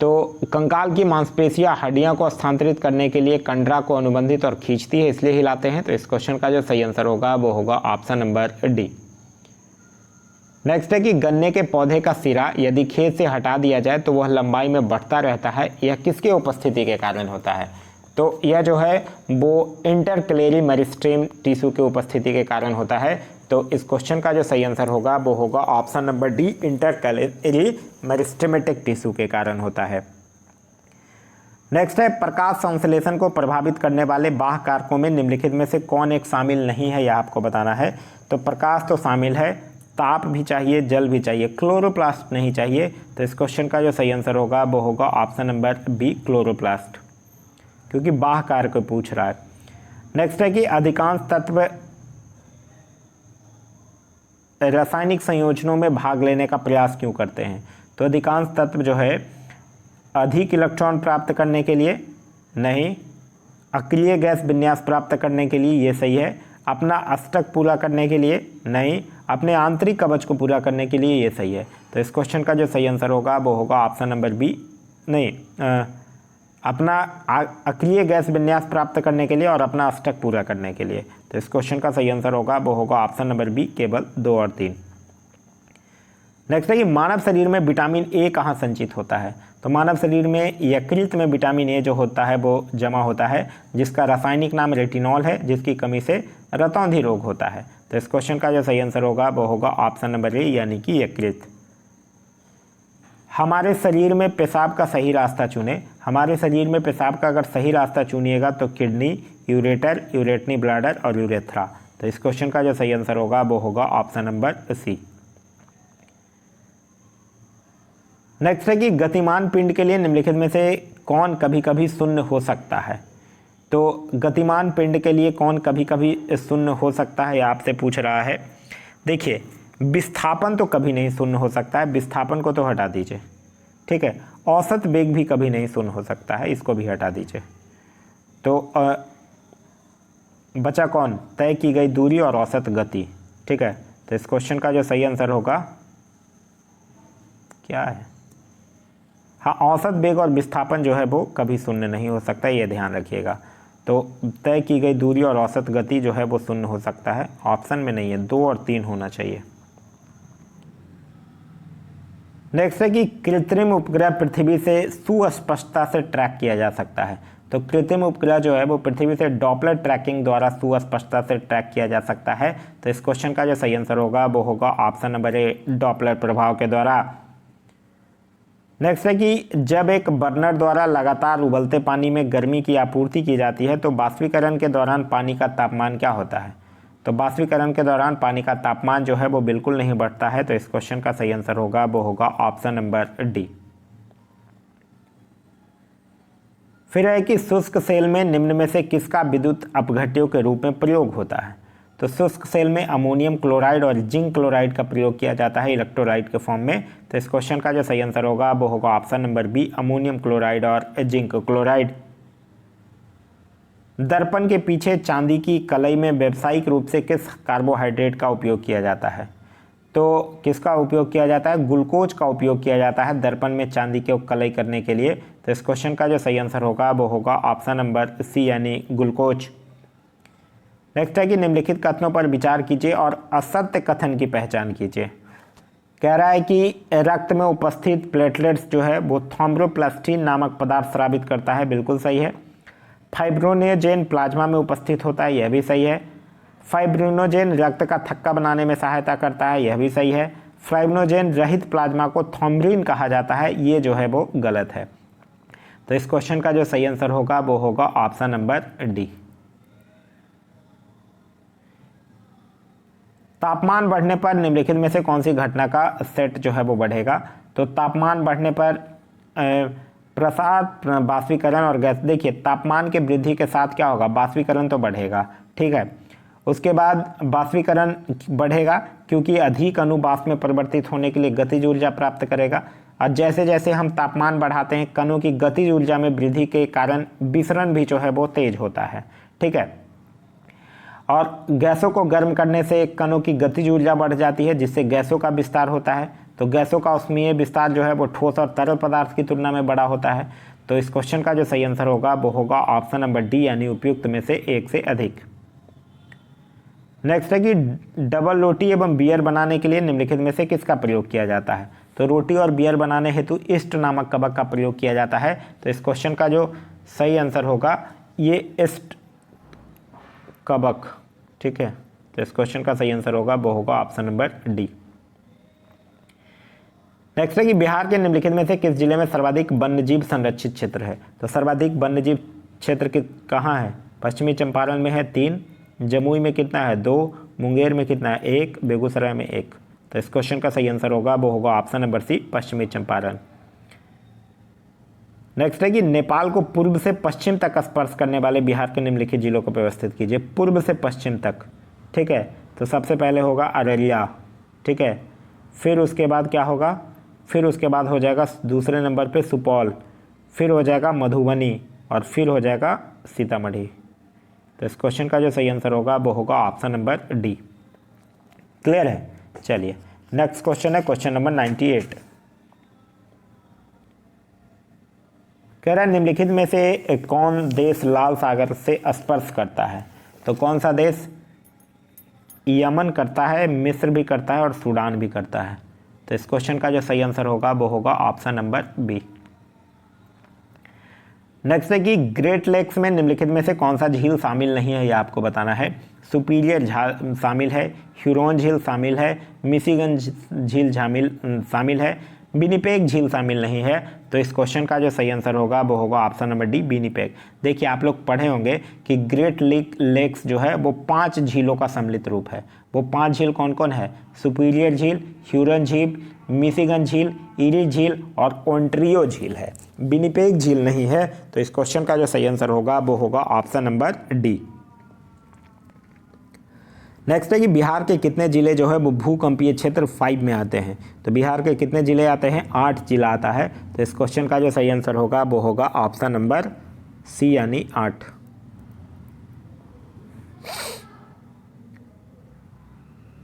तो कंकाल की मांसपेशियां हड्डियां को स्थानांतरित करने के लिए कंडरा को अनुबंधित और खींचती है, इसलिए हिलाते हैं। तो इस क्वेश्चन का जो सही आंसर होगा वो होगा ऑप्शन नंबर डी। नेक्स्ट है कि गन्ने के पौधे का सिरा यदि खेत से हटा दिया जाए तो वह लंबाई में बढ़ता रहता है, यह किसके उपस्थिति के कारण होता है? तो यह जो है वो इंटरक्लेरी मेरिस्टेम टिश्यू के उपस्थिति के कारण होता है। तो इस क्वेश्चन का जो सही आंसर होगा वो होगा option number D, intercalary meristematic tissue के कारण होता है। नेक्स्ट है प्रकाश संश्लेषण को प्रभावित करने वाले बाह्य कारकों में निम्नलिखित में से कौन एक शामिल नहीं है, यह आपको बताना है। तो प्रकाश तो शामिल है, ताप भी चाहिए, जल भी चाहिए, क्लोरोप्लास्ट नहीं चाहिए। तो इस क्वेश्चन का जो सही आंसर होगा वो होगा ऑप्शन नंबर बी, क्लोरोप्लास्ट, क्योंकि बाह्य कारक पूछ रहा है। नेक्स्ट है कि अधिकांश तत्व रासायनिक संयोजनों में भाग लेने का प्रयास क्यों करते हैं? तो अधिकांश तत्व जो है अधिक इलेक्ट्रॉन प्राप्त करने के लिए नहीं, अक्रिय गैस विन्यास प्राप्त करने के लिए, ये सही है। अपना अष्टक पूरा करने के लिए, नहीं, अपने आंतरिक कवच को पूरा करने के लिए, ये सही है। तो इस क्वेश्चन का जो सही आंसर होगा वो होगा ऑप्शन नंबर बी, नहीं, अपना अक्रिय गैस विन्यास प्राप्त करने के लिए और अपना अष्टक पूरा करने के लिए। तो इस क्वेश्चन का सही आंसर होगा वो होगा ऑप्शन नंबर बी, केवल 2 और 3। नेक्स्ट है कि मानव शरीर में विटामिन ए कहाँ संचित होता है। तो मानव शरीर में यकृत में विटामिन ए जो होता है वो जमा होता है, जिसका रासायनिक नाम रेटिनॉल है, जिसकी कमी से रतौंधी रोग होता है। तो इस क्वेश्चन का जो सही आंसर होगा वो होगा ऑप्शन नंबर ए, यानी कि यकृत। हमारे शरीर में पेशाब का सही रास्ता चुने। हमारे शरीर में पेशाब का अगर सही रास्ता चुनिएगा तो किडनी, यूरेटर, यूरेटनी ब्लैडर और यूरेथ्रा। तो इस क्वेश्चन का जो सही आंसर होगा वो होगा ऑप्शन नंबर सी। नेक्स्ट है कि गतिमान पिंड के लिए निम्नलिखित में से कौन कभी कभी शून्य हो सकता है। तो गतिमान पिंड के लिए कौन कभी कभी शून्य हो सकता है, आपसे पूछ रहा है। देखिए, विस्थापन तो कभी नहीं शून्य हो सकता है, विस्थापन को तो हटा दीजिए, ठीक है। औसत वेग भी कभी नहीं शून्य हो सकता है, इसको भी हटा दीजिए। तो बचा कौन, तय की गई दूरी और औसत गति, ठीक है। तो इस क्वेश्चन का जो सही आंसर होगा क्या है, हाँ, औसत वेग और विस्थापन जो है वो कभी शून्य नहीं हो सकता, ये ध्यान रखिएगा। तो तय की गई दूरी और औसत गति जो है वो शून्य हो सकता है, ऑप्शन में नहीं है, 2 और 3 होना चाहिए। नेक्स्ट है कि कृत्रिम उपग्रह पृथ्वी से सुस्पष्टता से ट्रैक किया जा सकता है। तो कृत्रिम उपग्रह जो है वो पृथ्वी से डॉपलर ट्रैकिंग द्वारा सुस्पष्टता से ट्रैक किया जा सकता है। तो इस क्वेश्चन का जो सही आंसर होगा वो होगा ऑप्शन नंबर ए, डॉपलर प्रभाव के द्वारा। नेक्स्ट है कि जब एक बर्नर द्वारा लगातार उबलते पानी में गर्मी की आपूर्ति की जाती है तो बाष्पीकरण के दौरान पानी का तापमान क्या होता है। तो बाष्पीकरण के दौरान पानी का तापमान जो है वो बिल्कुल नहीं बढ़ता है। तो इस क्वेश्चन का सही आंसर होगा वो होगा ऑप्शन नंबर डी। फिर है कि शुष्क सेल में निम्न में से किसका विद्युत अपघट्यों के रूप में प्रयोग होता है। तो शुष्क सेल में अमोनियम क्लोराइड और जिंक क्लोराइड का प्रयोग किया जाता है इलेक्ट्रोलाइट के फॉर्म में। तो इस क्वेश्चन का जो सही आंसर होगा वो होगा option number B, ammonium chloride और जिंक क्लोराइड। दर्पण के पीछे चांदी की कलई में व्यावसायिक रूप से किस कार्बोहाइड्रेट का उपयोग किया जाता है। तो किसका उपयोग किया जाता है, ग्लूकोज का उपयोग किया जाता है दर्पण में चांदी के कलई करने के लिए। तो इस क्वेश्चन का जो सही आंसर होगा वो होगा ऑप्शन नंबर सी, यानी ग्लूकोज। नेक्स्ट है कि निम्नलिखित कथनों पर विचार कीजिए और असत्य कथन की पहचान कीजिए। कह रहा है कि रक्त में उपस्थित प्लेटलेट्स जो है वो थ्रोम्बोप्लास्टिन नामक पदार्थ स्रावित करता है, बिल्कुल सही है। फाइब्रिनोजेन प्लाज्मा में उपस्थित होता है, यह भी सही है। फाइब्रिनोजेन रक्त का थक्का बनाने में सहायता करता है, यह भी सही है। फाइब्रिनोजेन रहित प्लाज्मा को थ्रोम्बिन कहा जाता है, ये जो है वो गलत है। तो इस क्वेश्चन का जो सही आंसर होगा वो होगा ऑप्शन नंबर डी। तापमान बढ़ने पर निम्नलिखित में से कौन सी घटना का सेट जो है वो बढ़ेगा। तो तापमान बढ़ने पर प्रसार, बाष्पीकरण और गैस। देखिए, तापमान के वृद्धि के साथ क्या होगा, बाष्पीकरण तो बढ़ेगा, ठीक है। उसके बाद बाष्पीकरण बढ़ेगा क्योंकि अधिक अणु वाष्प में परिवर्तित होने के लिए गतिज ऊर्जा प्राप्त करेगा। और जैसे जैसे हम तापमान बढ़ाते हैं, कणों की गतिज ऊर्जा में वृद्धि के कारण विसरण भी जो है वो तेज होता है, ठीक है। और गैसों को गर्म करने से कणों की गतिज ऊर्जा बढ़ जाती है, जिससे गैसों का विस्तार होता है। तो गैसों का ऊष्मीय विस्तार जो है वो ठोस और तरल पदार्थ की तुलना में बड़ा होता है। तो इस क्वेश्चन का जो सही आंसर होगा वो होगा ऑप्शन नंबर डी, यानी उपयुक्त में से एक से अधिक। नेक्स्ट है कि डबल रोटी एवं बियर बनाने के लिए निम्नलिखित में से किसका प्रयोग किया जाता है। तो रोटी और बियर बनाने हेतु ईस्ट नामक कवक का प्रयोग किया जाता है। तो इस क्वेश्चन का जो सही आंसर होगा ये ईस्ट कवक, ठीक है। तो इस क्वेश्चन का सही आंसर होगा वो होगा ऑप्शन नंबर डी। नेक्स्ट है कि बिहार के निम्नलिखित में से किस जिले में सर्वाधिक वन्यजीव संरक्षित क्षेत्र है। तो सर्वाधिक वन्यजीव क्षेत्र कहाँ है, पश्चिमी चंपारण में है 3, जमुई में कितना है 2, मुंगेर में कितना है 1, बेगूसराय में 1। तो इस क्वेश्चन का सही आंसर होगा वो होगा ऑप्शन नंबर सी, पश्चिमी चंपारण। नेक्स्ट है कि नेपाल को पूर्व से पश्चिम तक स्पर्श करने वाले बिहार के निम्नलिखित जिलों को व्यवस्थित कीजिए। पूर्व से पश्चिम तक, ठीक है। तो सबसे पहले होगा अररिया, ठीक है। फिर उसके बाद क्या होगा, फिर उसके बाद हो जाएगा दूसरे नंबर पे सुपौल, फिर हो जाएगा मधुबनी और फिर हो जाएगा सीतामढ़ी। तो इस क्वेश्चन का जो सही आंसर होगा वो होगा ऑप्शन नंबर डी। क्लियर है? चलिए नेक्स्ट क्वेश्चन है क्वेश्चन नंबर 98। कह रहा है निम्नलिखित में से कौन देश लाल सागर से स्पर्श करता है? तो कौन सा देश? यमन करता है, मिस्र भी करता है और सूडान भी करता है। तो इस क्वेश्चन का जो सही आंसर होगा वो होगा ऑप्शन नंबर बी। नेक्स्ट है कि ग्रेट लेक्स में निम्नलिखित में से कौन सा झील शामिल नहीं है, यह आपको बताना है। सुपीरियर शामिल है, ह्यूरोन झील शामिल है, मिशिगन झील शामिल है, विनिपेग झील शामिल नहीं है। तो इस क्वेश्चन का जो सही आंसर होगा वो होगा ऑप्शन नंबर डी, विनिपेग। देखिए आप लोग पढ़े होंगे कि ग्रेट लेक्स जो है वो 5 झीलों का सम्मिलित रूप है। वो 5 झील कौन कौन है? सुपीरियर झील, ह्यूरन झील, मिशिगन झील, इरी झील और ओंटारियो झील है। विनिपेग झील नहीं है। तो इस क्वेश्चन का जो सही आंसर होगा वो होगा ऑप्शन नंबर डी। नेक्स्ट है कि बिहार के कितने जिले जो है वो भूकंपीय क्षेत्र 5 में आते हैं? तो बिहार के कितने जिले आते हैं? 8 जिला आता है। तो इस क्वेश्चन का जो सही आंसर होगा वो होगा ऑप्शन नंबर सी यानी 8।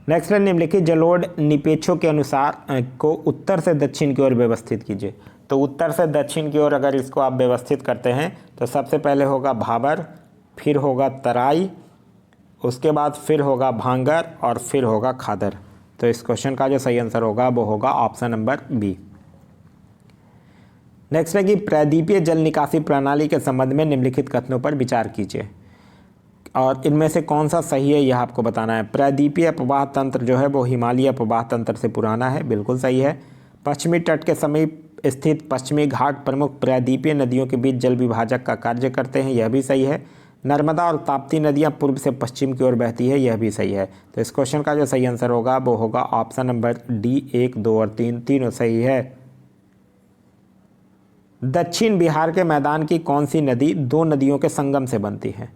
नेक्स्ट है निम्नलिखित जलोढ़ निपेक्षों के अनुसार को उत्तर से दक्षिण की ओर व्यवस्थित कीजिए। तो उत्तर से दक्षिण की ओर अगर इसको आप व्यवस्थित करते हैं तो सबसे पहले होगा भाबर, फिर होगा तराई, उसके बाद फिर होगा भांगर और फिर होगा खादर। तो इस क्वेश्चन का जो सही आंसर होगा वो होगा ऑप्शन नंबर बी। नेक्स्ट है कि प्रायद्वीपीय जल निकासी प्रणाली के संबंध में निम्नलिखित कथनों पर विचार कीजिए और इनमें से कौन सा सही है यह आपको बताना है। प्रायद्वीपीय प्रवाह तंत्र जो है वो हिमालय प्रवाह तंत्र से पुराना है, बिल्कुल सही है। पश्चिमी तट के समीप स्थित पश्चिमी घाट प्रमुख प्रायद्वीपीय नदियों के बीच जल विभाजक का कार्य करते हैं, यह भी सही है। नर्मदा और ताप्ती नदियां पूर्व से पश्चिम की ओर बहती है, यह भी सही है। तो इस क्वेश्चन का जो सही आंसर होगा वो होगा ऑप्शन नंबर डी, 1, 2 और 3 तीनों सही है। दक्षिण बिहार के मैदान की कौन सी नदी 2 नदियों के संगम से बनती है?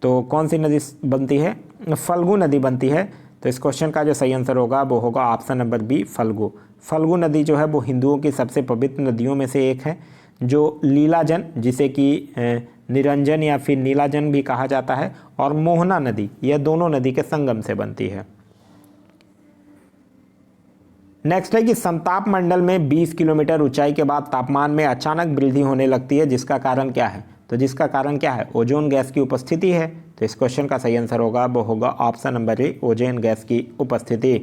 तो कौन सी नदी बनती है? फल्गु नदी बनती है। तो इस क्वेश्चन का जो सही आंसर होगा वो होगा option number B, Falgu. Falgu नदी जो है वो हिंदुओं की सबसे पवित्र नदियों में से एक है, जो लीलाजन जिसे कि निरंजन या फिर नीलाजन भी कहा जाता है, और मोहना नदी, यह दोनों नदी के संगम से बनती है। नेक्स्ट है कि समताप मंडल में 20 किलोमीटर ऊंचाई के बाद तापमान में अचानक वृद्धि होने लगती है, जिसका कारण क्या है? तो जिसका कारण क्या है? ओजोन गैस की उपस्थिति है। तो इस क्वेश्चन का सही आंसर होगा वो होगा option number A, ozone gas की उपस्थिति।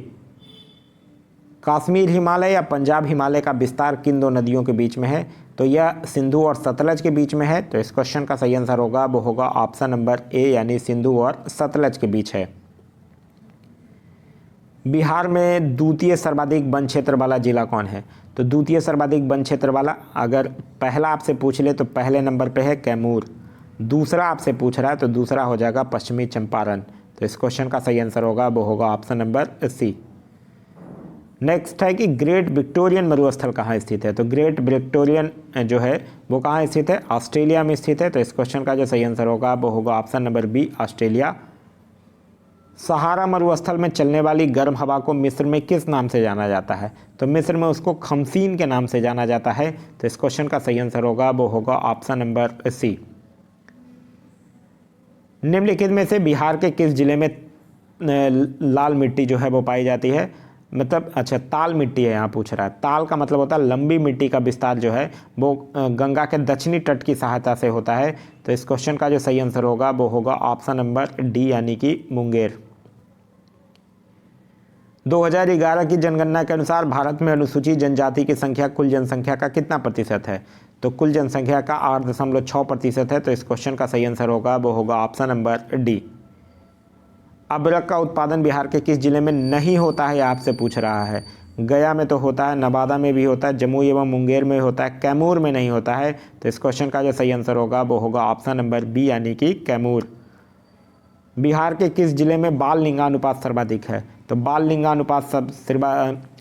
कश्मीर हिमालय या पंजाब हिमालय का विस्तार किन 2 नदियों के बीच में है? तो यह सिंधु और सतलज के बीच में है। तो इस क्वेश्चन का सही आंसर होगा वो होगा ऑप्शन नंबर ए यानी सिंधु और सतलज के बीच है। बिहार में द्वितीय सर्वाधिक वन क्षेत्र वाला जिला कौन है? तो द्वितीय सर्वाधिक वन क्षेत्र वाला अगर पहला आपसे पूछ ले तो पहले नंबर पे है कैमूर, दूसरा आपसे पूछ रहा है तो दूसरा हो जाएगा पश्चिमी चंपारण। तो इस क्वेश्चन का सही आंसर होगा वो होगा ऑप्शन नंबर सी। नेक्स्ट है कि ग्रेट विक्टोरियन मरुस्थल कहाँ स्थित है? तो ग्रेट विक्टोरियन जो है वो कहाँ स्थित है? ऑस्ट्रेलिया में स्थित है। तो इस क्वेश्चन का जो सही आंसर होगा वो होगा ऑप्शन नंबर बी, ऑस्ट्रेलिया। सहारा मरुस्थल में चलने वाली गर्म हवा को मिस्र में किस नाम से जाना जाता है? तो मिस्र में उसको खमसीन के नाम से जाना जाता है। तो इस क्वेश्चन का सही आंसर होगा वो होगा ऑप्शन नंबर सी। निम्नलिखित में से बिहार के किस जिले में लाल मिट्टी जो है वो पाई जाती है? मतलब अच्छा ताल मिट्टी है यहाँ पूछ रहा है। ताल का मतलब होता है लंबी मिट्टी का विस्तार जो है वो गंगा के दक्षिणी तट की सहायता से होता है। तो इस क्वेश्चन का जो सही आंसर होगा वो होगा ऑप्शन नंबर डी यानी कि मुंगेर। 2011 की जनगणना के अनुसार भारत में अनुसूचित जनजाति की संख्या कुल जनसंख्या का कितना प्रतिशत है? तो कुल जनसंख्या का 8.6% है। तो इस क्वेश्चन का सही आंसर होगा वो होगा ऑप्शन नंबर डी। अबरक का उत्पादन बिहार के किस जिले में नहीं होता है आपसे पूछ रहा है? गया में तो होता है, नवादा में भी होता है, जम्मू एवं मुंगेर में होता है, कैमूर में नहीं होता है। तो इस क्वेश्चन का जो सही आंसर होगा वो होगा ऑप्शन नंबर बी यानी कि कैमूर। बिहार के किस जिले में बाल लिंगानुपात सर्वाधिक है? तो बाल लिंगानुपात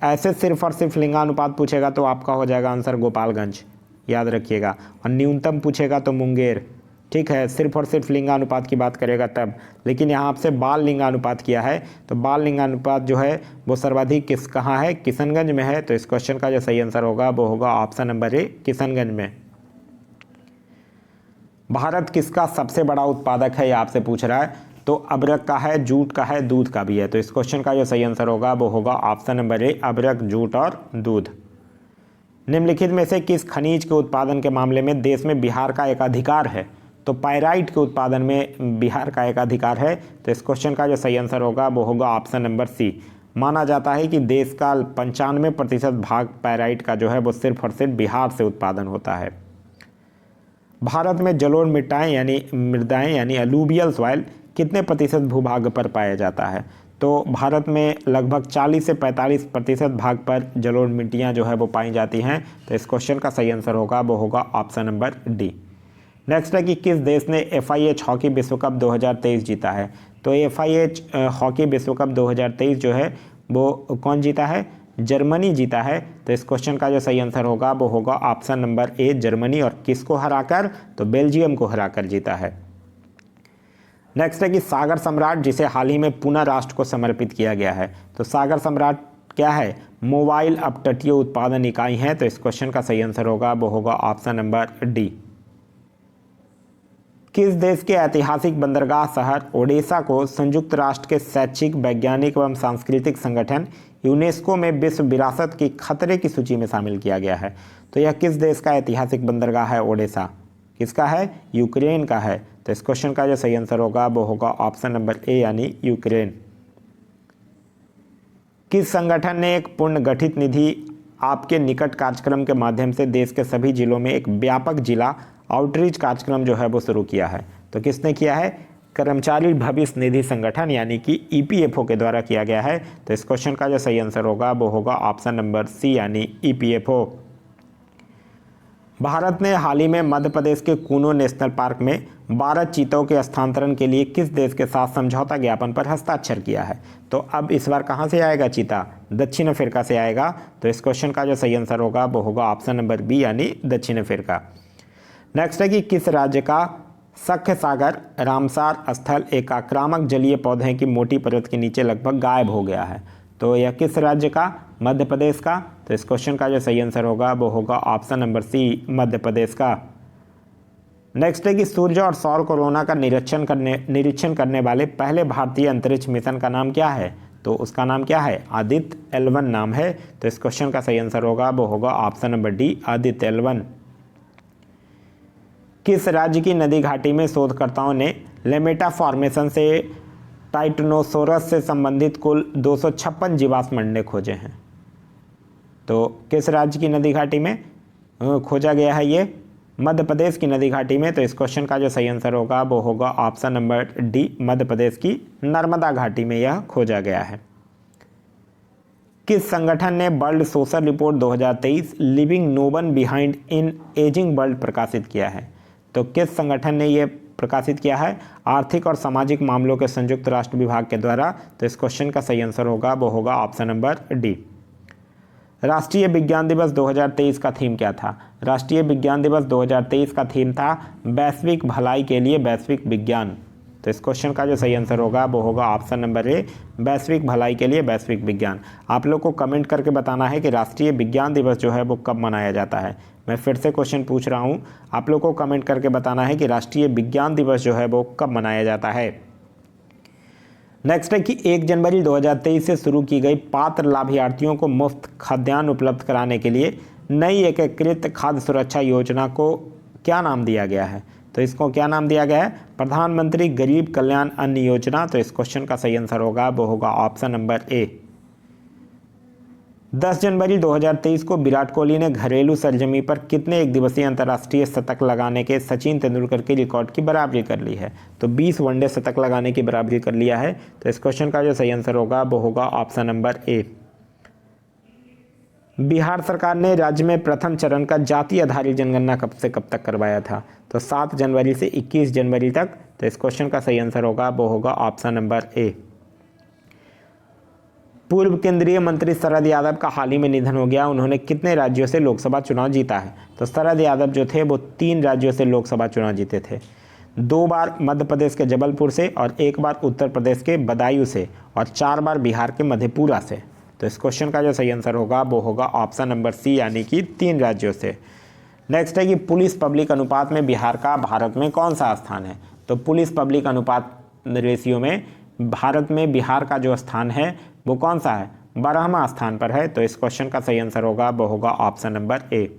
ऐसे सिर्फ और सिर्फ लिंगानुपात पूछेगा तो आपका हो जाएगा आंसर गोपालगंज, याद रखिएगा। और न्यूनतम पूछेगा तो मुंगेर, ठीक है। सिर्फ और सिर्फ लिंगानुपात की बात करेगा तब, लेकिन यहाँ आपसे बाल लिंगानुपात किया है तो बाल लिंगानुपात जो है वो सर्वाधिक कहाँ है? किशनगंज में है। तो इस क्वेश्चन का जो सही आंसर होगा वो होगा ऑप्शन नंबर ए, किशनगंज में। नेक्स्ट है कि ग्रेट विक्टोरियन मरुस्थल कहाँ स्थित है? तो ग्रेट विक्टोरियन जो है वो कहाँ स्थित है? तो पहला आपसे पूछ ले तो पहले नंबर पे है कैमूर, दूसरा आपसे पूछ रहा है तो दूसरा हो जाएगा पश्चिमी चंपारण। तो इस क्वेश्चन का जो सही आंसर होगा वो होगा option number C, Kaimur. Bihar में द्वितीय सर्वाधिक वन क्षेत्र वाला जिला कौन है? तो भारत किसका सबसे बड़ा उत्पादक है, ये आपसे पूछ रहा है। तो अबरक का है, जूट का है, दूध का भी है। तो इस क्वेश्चन का जो सही आंसर होगा वो होगा ऑप्शन नंबर ए, अबरक, जूट और दूध। निम्नलिखित में से किस खनिज के उत्पादन के मामले में देश में बिहार का एकाधिकार है? तो पाइराइट के उत्पादन में बिहार का एकाधिकार है। तो इस क्वेश्चन का जो सही आंसर होगा वो होगा ऑप्शन नंबर सी। माना जाता है कि देश का 95% भाग पाइराइट का जो है वो सिर्फ और सिर्फ बिहार से उत्पादन होता है। भारत में जलोढ़ मृदाएं यानी अलूवियल सॉइल कितने प्रतिशत भूभाग पर पाया जाता है? तो भारत में लगभग 40 से 45% भाग पर जलोढ़ मिट्टियाँ जो है वो पाई जाती हैं। तो इस क्वेश्चन का सही आंसर होगा वो होगा ऑप्शन नंबर डी। नेक्स्ट है कि किस देश ने FIH हॉकी विश्व कप 2023 जीता है? तो FIH हॉकी विश्व कप 2023 जो है वो कौन जीता है? जर्मनी जीता है। तो इस क्वेश्चन का जो सही आंसर होगा वो होगा ऑप्शन नंबर ए, जर्मनी। और किसको हराकर? तो बेल्जियम को हराकर जीता है। नेक्स्ट है कि सागर सम्राट जिसे हाल ही में पुनः राष्ट्र को समर्पित किया गया है, तो सागर सम्राट क्या है? मोबाइल अपतटीय उत्पादन इकाई है। तो इस क्वेश्चन का सही आंसर होगा वो होगा ऑप्शन नंबर डी। किस देश के ऐतिहासिक बंदरगाह शहर ओडेसा को संयुक्त राष्ट्र के शैक्षिक, वैज्ञानिक एवं सांस्कृतिक संगठन यूनेस्को में विश्व विरासत की खतरे की सूची में शामिल किया गया है? तो यह किस देश का ऐतिहासिक बंदरगाह है? ओडेसा किसका है? यूक्रेन का है। तो इस क्वेश्चन का जो सही आंसर होगा वो होगा ऑप्शन नंबर ए यानी यूक्रेन। किस संगठन ने एक पूर्ण गठित निधि आपके निकट कार्यक्रम के माध्यम से देश के सभी जिलों में एक व्यापक जिला आउटरीच कार्यक्रम जो है वो शुरू किया है? तो किसने किया है? कर्मचारी भविष्य निधि संगठन यानी कि EPFO के द्वारा किया गया है। तो इस क्वेश्चन का जो सही आंसर होगा वो होगा ऑप्शन नंबर सी यानी EPFO। भारत ने हाल ही में मध्य प्रदेश के कूनो नेशनल पार्क में 12 चीतों के स्थानांतरण के लिए किस देश के साथ समझौता ज्ञापन पर हस्ताक्षर किया है? तो अब इस बार कहाँ से आएगा चीता? दक्षिण अफ्रीका से आएगा। तो इस क्वेश्चन का जो सही आंसर होगा वो होगा ऑप्शन नंबर बी यानी दक्षिण अफ्रीका। नेक्स्ट है कि किस राज्य का सख्य सागर रामसार स्थल एक आक्रामक जलीय पौधे की मोटी परत के नीचे लगभग गायब हो गया है? तो यह किस राज्य का? मध्य प्रदेश का। तो इस क्वेश्चन का जो सही आंसर होगा वो होगा ऑप्शन नंबर सी, मध्य प्रदेश का। नेक्स्ट है कि सूर्य और सौर कोरोना का निरीक्षण करने वाले पहले भारतीय अंतरिक्ष मिशन का नाम क्या है? तो उसका नाम क्या है? आदित्य L1 नाम है। तो इस क्वेश्चन का सही आंसर होगा वो होगा option number D, Aditya L1। किस राज्य की नदी घाटी में शोधकर्ताओं ने लेमेटा फॉर्मेशन से टाइटनोसोरस से संबंधित कुल 256 जीवाश्म अंडे खोजे हैं? तो किस राज्य की नदी घाटी में खोजा गया है ये? मध्य प्रदेश की नदी घाटी में। तो इस क्वेश्चन का जो सही आंसर होगा वो होगा option number D, Madhya Pradesh की नर्मदा घाटी में यह खोजा गया है। किस संगठन ने world social report 2023 living no one behind in ageing world प्रकाशित किया है? तो किस संगठन ने यह प्रकाशित किया है? आर्थिक और सामाजिक मामलों के संयुक्त राष्ट्र विभाग के द्वारा। तो इस क्वेश्चन का सही आंसर होगा वो होगा ऑप्शन नंबर डी। राष्ट्रीय विज्ञान दिवस 2023 का थीम क्या था? राष्ट्रीय विज्ञान दिवस 2023 का थीम था वैश्विक भलाई के लिए वैश्विक विज्ञान। तो इस क्वेश्चन का जो सही आंसर होगा वो होगा ऑप्शन नंबर ए, वैश्विक भलाई के लिए वैश्विक विज्ञान। आप लोग को कमेंट करके बताना है कि राष्ट्रीय विज्ञान दिवस जो है वो कब मनाया जाता है। मैं फिर से क्वेश्चन पूछ रहा हूँ, आप लोग को कमेंट करके बताना है कि राष्ट्रीय विज्ञान दिवस जो है वो कब मनाया जाता है। नेक्स्ट है कि 1 जनवरी 2023 से शुरू की गई पात्र लाभार्थियों को मुफ्त खाद्यान्न उपलब्ध कराने के लिए नई एकीकृत खाद्य सुरक्षा योजना को क्या नाम दिया गया है? तो इसको क्या नाम दिया गया है? प्रधानमंत्री गरीब कल्याण अन्न योजना। तो इस क्वेश्चन का सही आंसर होगा वो होगा ऑप्शन नंबर ए। 10 जनवरी 2023 को विराट कोहली ने घरेलू सरजमी पर कितने एक दिवसीय अंतर्राष्ट्रीय शतक लगाने के सचिन तेंदुलकर के रिकॉर्ड की बराबरी कर ली है? तो 20 वनडे शतक लगाने की बराबरी कर लिया है। तो इस क्वेश्चन का जो सही आंसर होगा वो होगा ऑप्शन नंबर ए। बिहार सरकार ने राज्य में प्रथम चरण का जाति आधारित जनगणना कब से कब तक करवाया था? तो 7 जनवरी से 21 जनवरी तक। तो इस क्वेश्चन का सही आंसर होगा वो होगा ऑप्शन नंबर ए। पूर्व केंद्रीय मंत्री शरद यादव का हाल ही में निधन हो गया। उन्होंने कितने राज्यों से लोकसभा चुनाव जीता है? तो शरद यादव जो थे वो 3 राज्यों से लोकसभा चुनाव जीते थे। 2 बार मध्य प्रदेश के जबलपुर से और 1 बार उत्तर प्रदेश के बदायूं से और 4 बार बिहार के मधेपुरा से। तो इस क्वेश्चन का जो सही आंसर होगा वो होगा ऑप्शन नंबर सी यानी कि 3 राज्यों से। नेक्स्ट है कि पुलिस पब्लिक अनुपात में बिहार का भारत में कौन सा स्थान है। तो पुलिस पब्लिक अनुपात रेशियो में भारत में बिहार का जो स्थान है वो कौन सा है, 12वां स्थान पर है। तो इस क्वेश्चन का सही आंसर होगा वो होगा ऑप्शन नंबर ए।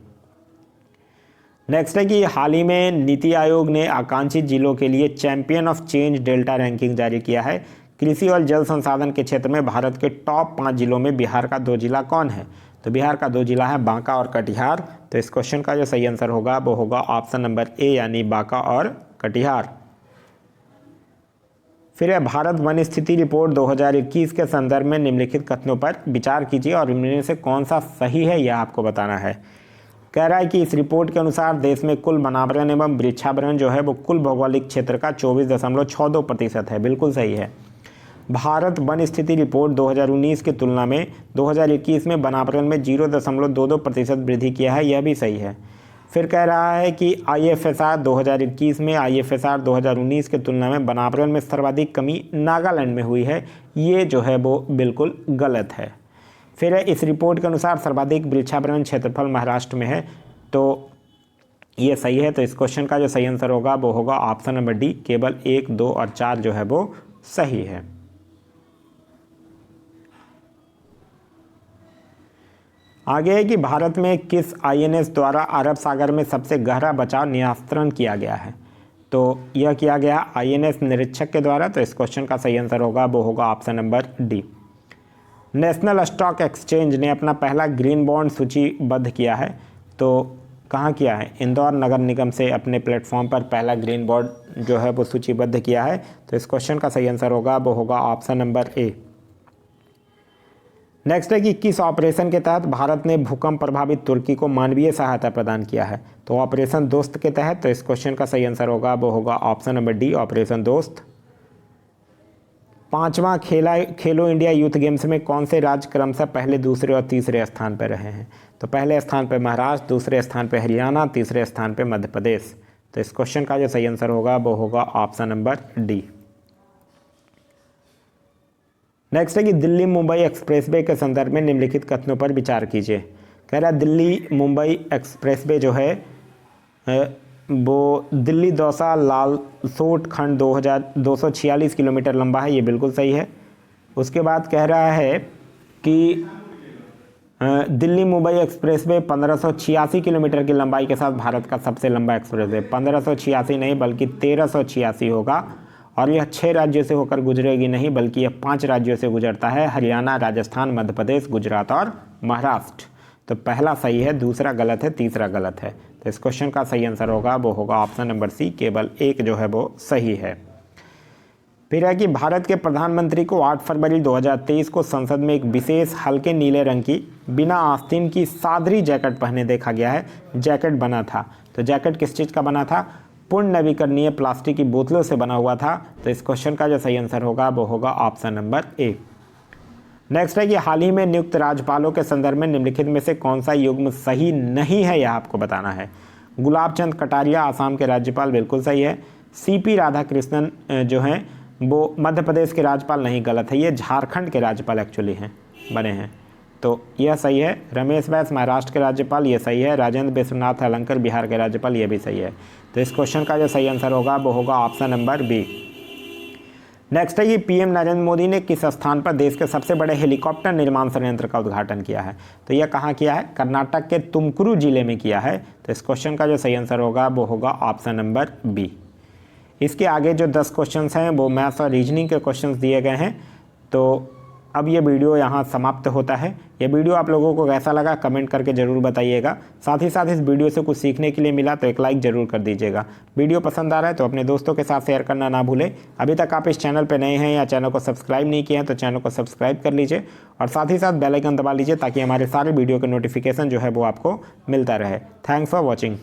नेक्स्ट है कि हाल ही में नीति आयोग ने आकांक्षित जिलों के लिए champion of change delta ranking जारी किया है। कृषि और जल संसाधन के क्षेत्र में भारत के टॉप 5 जिलों में बिहार का 2 जिला कौन है। तो बिहार का 2 जिला है बांका और कटिहार। तो इस क्वेश्चन का जो सही आंसर होगा वो होगा ऑप्शन नंबर ए यानी बांका और कटिहार। फिर है भारत वन स्थिति रिपोर्ट 2021 के संदर्भ में निम्नलिखित कथनों पर विचार कीजिए और इनमें से कौन सा सही है यह आपको बताना है। कह रहा है कि इस रिपोर्ट के अनुसार देश में कुल वनावरण एवं वृक्षावरण जो है वो कुल भौगोलिक क्षेत्र का 24.62% है। बिल्कुल सही है। भारत वन स्थिति रिपोर्ट 2019 की तुलना में 2021 में वनावरण में 0.22% वृद्धि किया है, यह भी सही है। फिर कह रहा है कि IFSR 2021 में IFSR 2019 की तुलना में वनावरण में सर्वाधिक कमी नागालैंड में हुई है, ये जो है वो बिल्कुल गलत है। फिर इस रिपोर्ट के अनुसार सर्वाधिक वृक्षावरण क्षेत्रफल महाराष्ट्र में है, तो ये सही है। तो इस क्वेश्चन का जो सही आंसर होगा वो होगा ऑप्शन नंबर डी, केवल 1, 2 और 4 जो है वो सही है। आगे है कि भारत में किस INS द्वारा अरब सागर में सबसे गहरा बचाव नियंत्रण किया गया है। तो यह किया गया INS निरीक्षक के द्वारा। तो इस क्वेश्चन का सही आंसर होगा वो होगा option number D. National stock exchange ने अपना पहला ग्रीन बॉन्ड सूचीबद्ध किया है, तो कहाँ किया है, इंदौर नगर निगम से अपने प्लेटफॉर्म पर पहला ग्रीन बॉन्ड जो है वो सूचीबद्ध किया है। तो इस क्वेश्चन का सही आंसर होगा वो होगा ऑप्शन नंबर ए। नेक्स्ट है कि किस ऑपरेशन के तहत भारत ने भूकंप प्रभावित तुर्की को मानवीय सहायता प्रदान किया है। तो ऑपरेशन दोस्त के तहत। तो इस क्वेश्चन का सही आंसर होगा वो होगा ऑप्शन नंबर डी, ऑपरेशन दोस्त। 5वां खेलो इंडिया यूथ गेम्स में कौन से राज्य क्रमशः पहले, दूसरे और तीसरे स्थान पर रहे हैं। तो पहले स्थान पर महाराष्ट्र, दूसरे स्थान पर हरियाणा, तीसरे स्थान पर मध्य प्रदेश। तो इस क्वेश्चन का जो सही आंसर होगा वो होगा ऑप्शन नंबर डी। नेक्स्ट है कि दिल्ली मुंबई एक्सप्रेसवे के संदर्भ में निम्नलिखित कथनों पर विचार कीजिए। कह रहा है दिल्ली मुंबई एक्सप्रेसवे जो है वो दिल्ली दौसा लालसोट खंड 246 किलोमीटर लंबा है, ये बिल्कुल सही है। उसके बाद कह रहा है कि दिल्ली मुंबई एक्सप्रेसवे 1586 किलोमीटर की लंबाई के साथ भारत का सबसे लंबा एक्सप्रेसवे। 1586 नहीं बल्कि 1386 होगा और यह 6 राज्यों से होकर गुजरेगी नहीं बल्कि यह 5 राज्यों से गुजरता है, हरियाणा, राजस्थान, मध्य प्रदेश, गुजरात और महाराष्ट्र। तो पहला सही है, दूसरा गलत है, तीसरा गलत है। तो इस क्वेश्चन का सही आंसर होगा वो होगा ऑप्शन नंबर सी, केवल 1 जो है वो सही है। फिर है कि भारत के प्रधानमंत्री को 8 फरवरी 2023 को संसद में एक विशेष हल्के नीले रंग की बिना आस्तीन की सादरी जैकेट पहने देखा गया है। जैकेट बना था, तो जैकेट किस चीज़ का बना था, पूर्ण नवीकरणीय प्लास्टिक की बोतलों से बना हुआ था। तो इस क्वेश्चन का जो सही आंसर होगा वो होगा ऑप्शन नंबर ए। नेक्स्ट है कि हाल ही में नियुक्त राज्यपालों के संदर्भ में निम्नलिखित में से कौन सा युग्म सही नहीं है, यह आपको बताना है। गुलाब चंद कटारिया आसाम के राज्यपाल, बिल्कुल सही है। CP राधाकृष्णन जो हैं वो मध्य प्रदेश के राज्यपाल, नहीं गलत है, ये झारखंड के राज्यपाल एक्चुअली हैं, बने हैं, तो यह सही है। रमेश बैस महाराष्ट्र के राज्यपाल, ये सही है। राजेंद्र विश्वनाथ अलंकर बिहार के राज्यपाल, ये भी सही है। तो इस क्वेश्चन का जो सही आंसर होगा वो होगा ऑप्शन नंबर बी। नेक्स्ट है कि PM नरेंद्र मोदी ने किस स्थान पर देश के सबसे बड़े हेलीकॉप्टर निर्माण संयंत्र का उद्घाटन किया है। तो यह कहाँ किया है, कर्नाटक के तुमकुरू जिले में किया है। तो इस क्वेश्चन का जो सही आंसर होगा वो होगा ऑप्शन नंबर बी। इसके आगे जो 10 क्वेश्चंस हैं वो मैथ्स और रीजनिंग के क्वेश्चंस दिए गए हैं। तो अब ये वीडियो यहाँ समाप्त होता है। ये वीडियो आप लोगों को कैसा लगा कमेंट करके ज़रूर बताइएगा। साथ ही साथ इस वीडियो से कुछ सीखने के लिए मिला तो एक लाइक ज़रूर कर दीजिएगा। वीडियो पसंद आ रहा है तो अपने दोस्तों के साथ शेयर करना ना भूलें। अभी तक आप इस चैनल पर नए हैं या चैनल को सब्सक्राइब नहीं किए हैं तो चैनल को सब्सक्राइब कर लीजिए और साथ ही साथ बेल आइकन दबा लीजिए ताकि हमारे सारे वीडियो के नोटिफिकेशन जो है वो आपको मिलता रहे। Thanks for watching.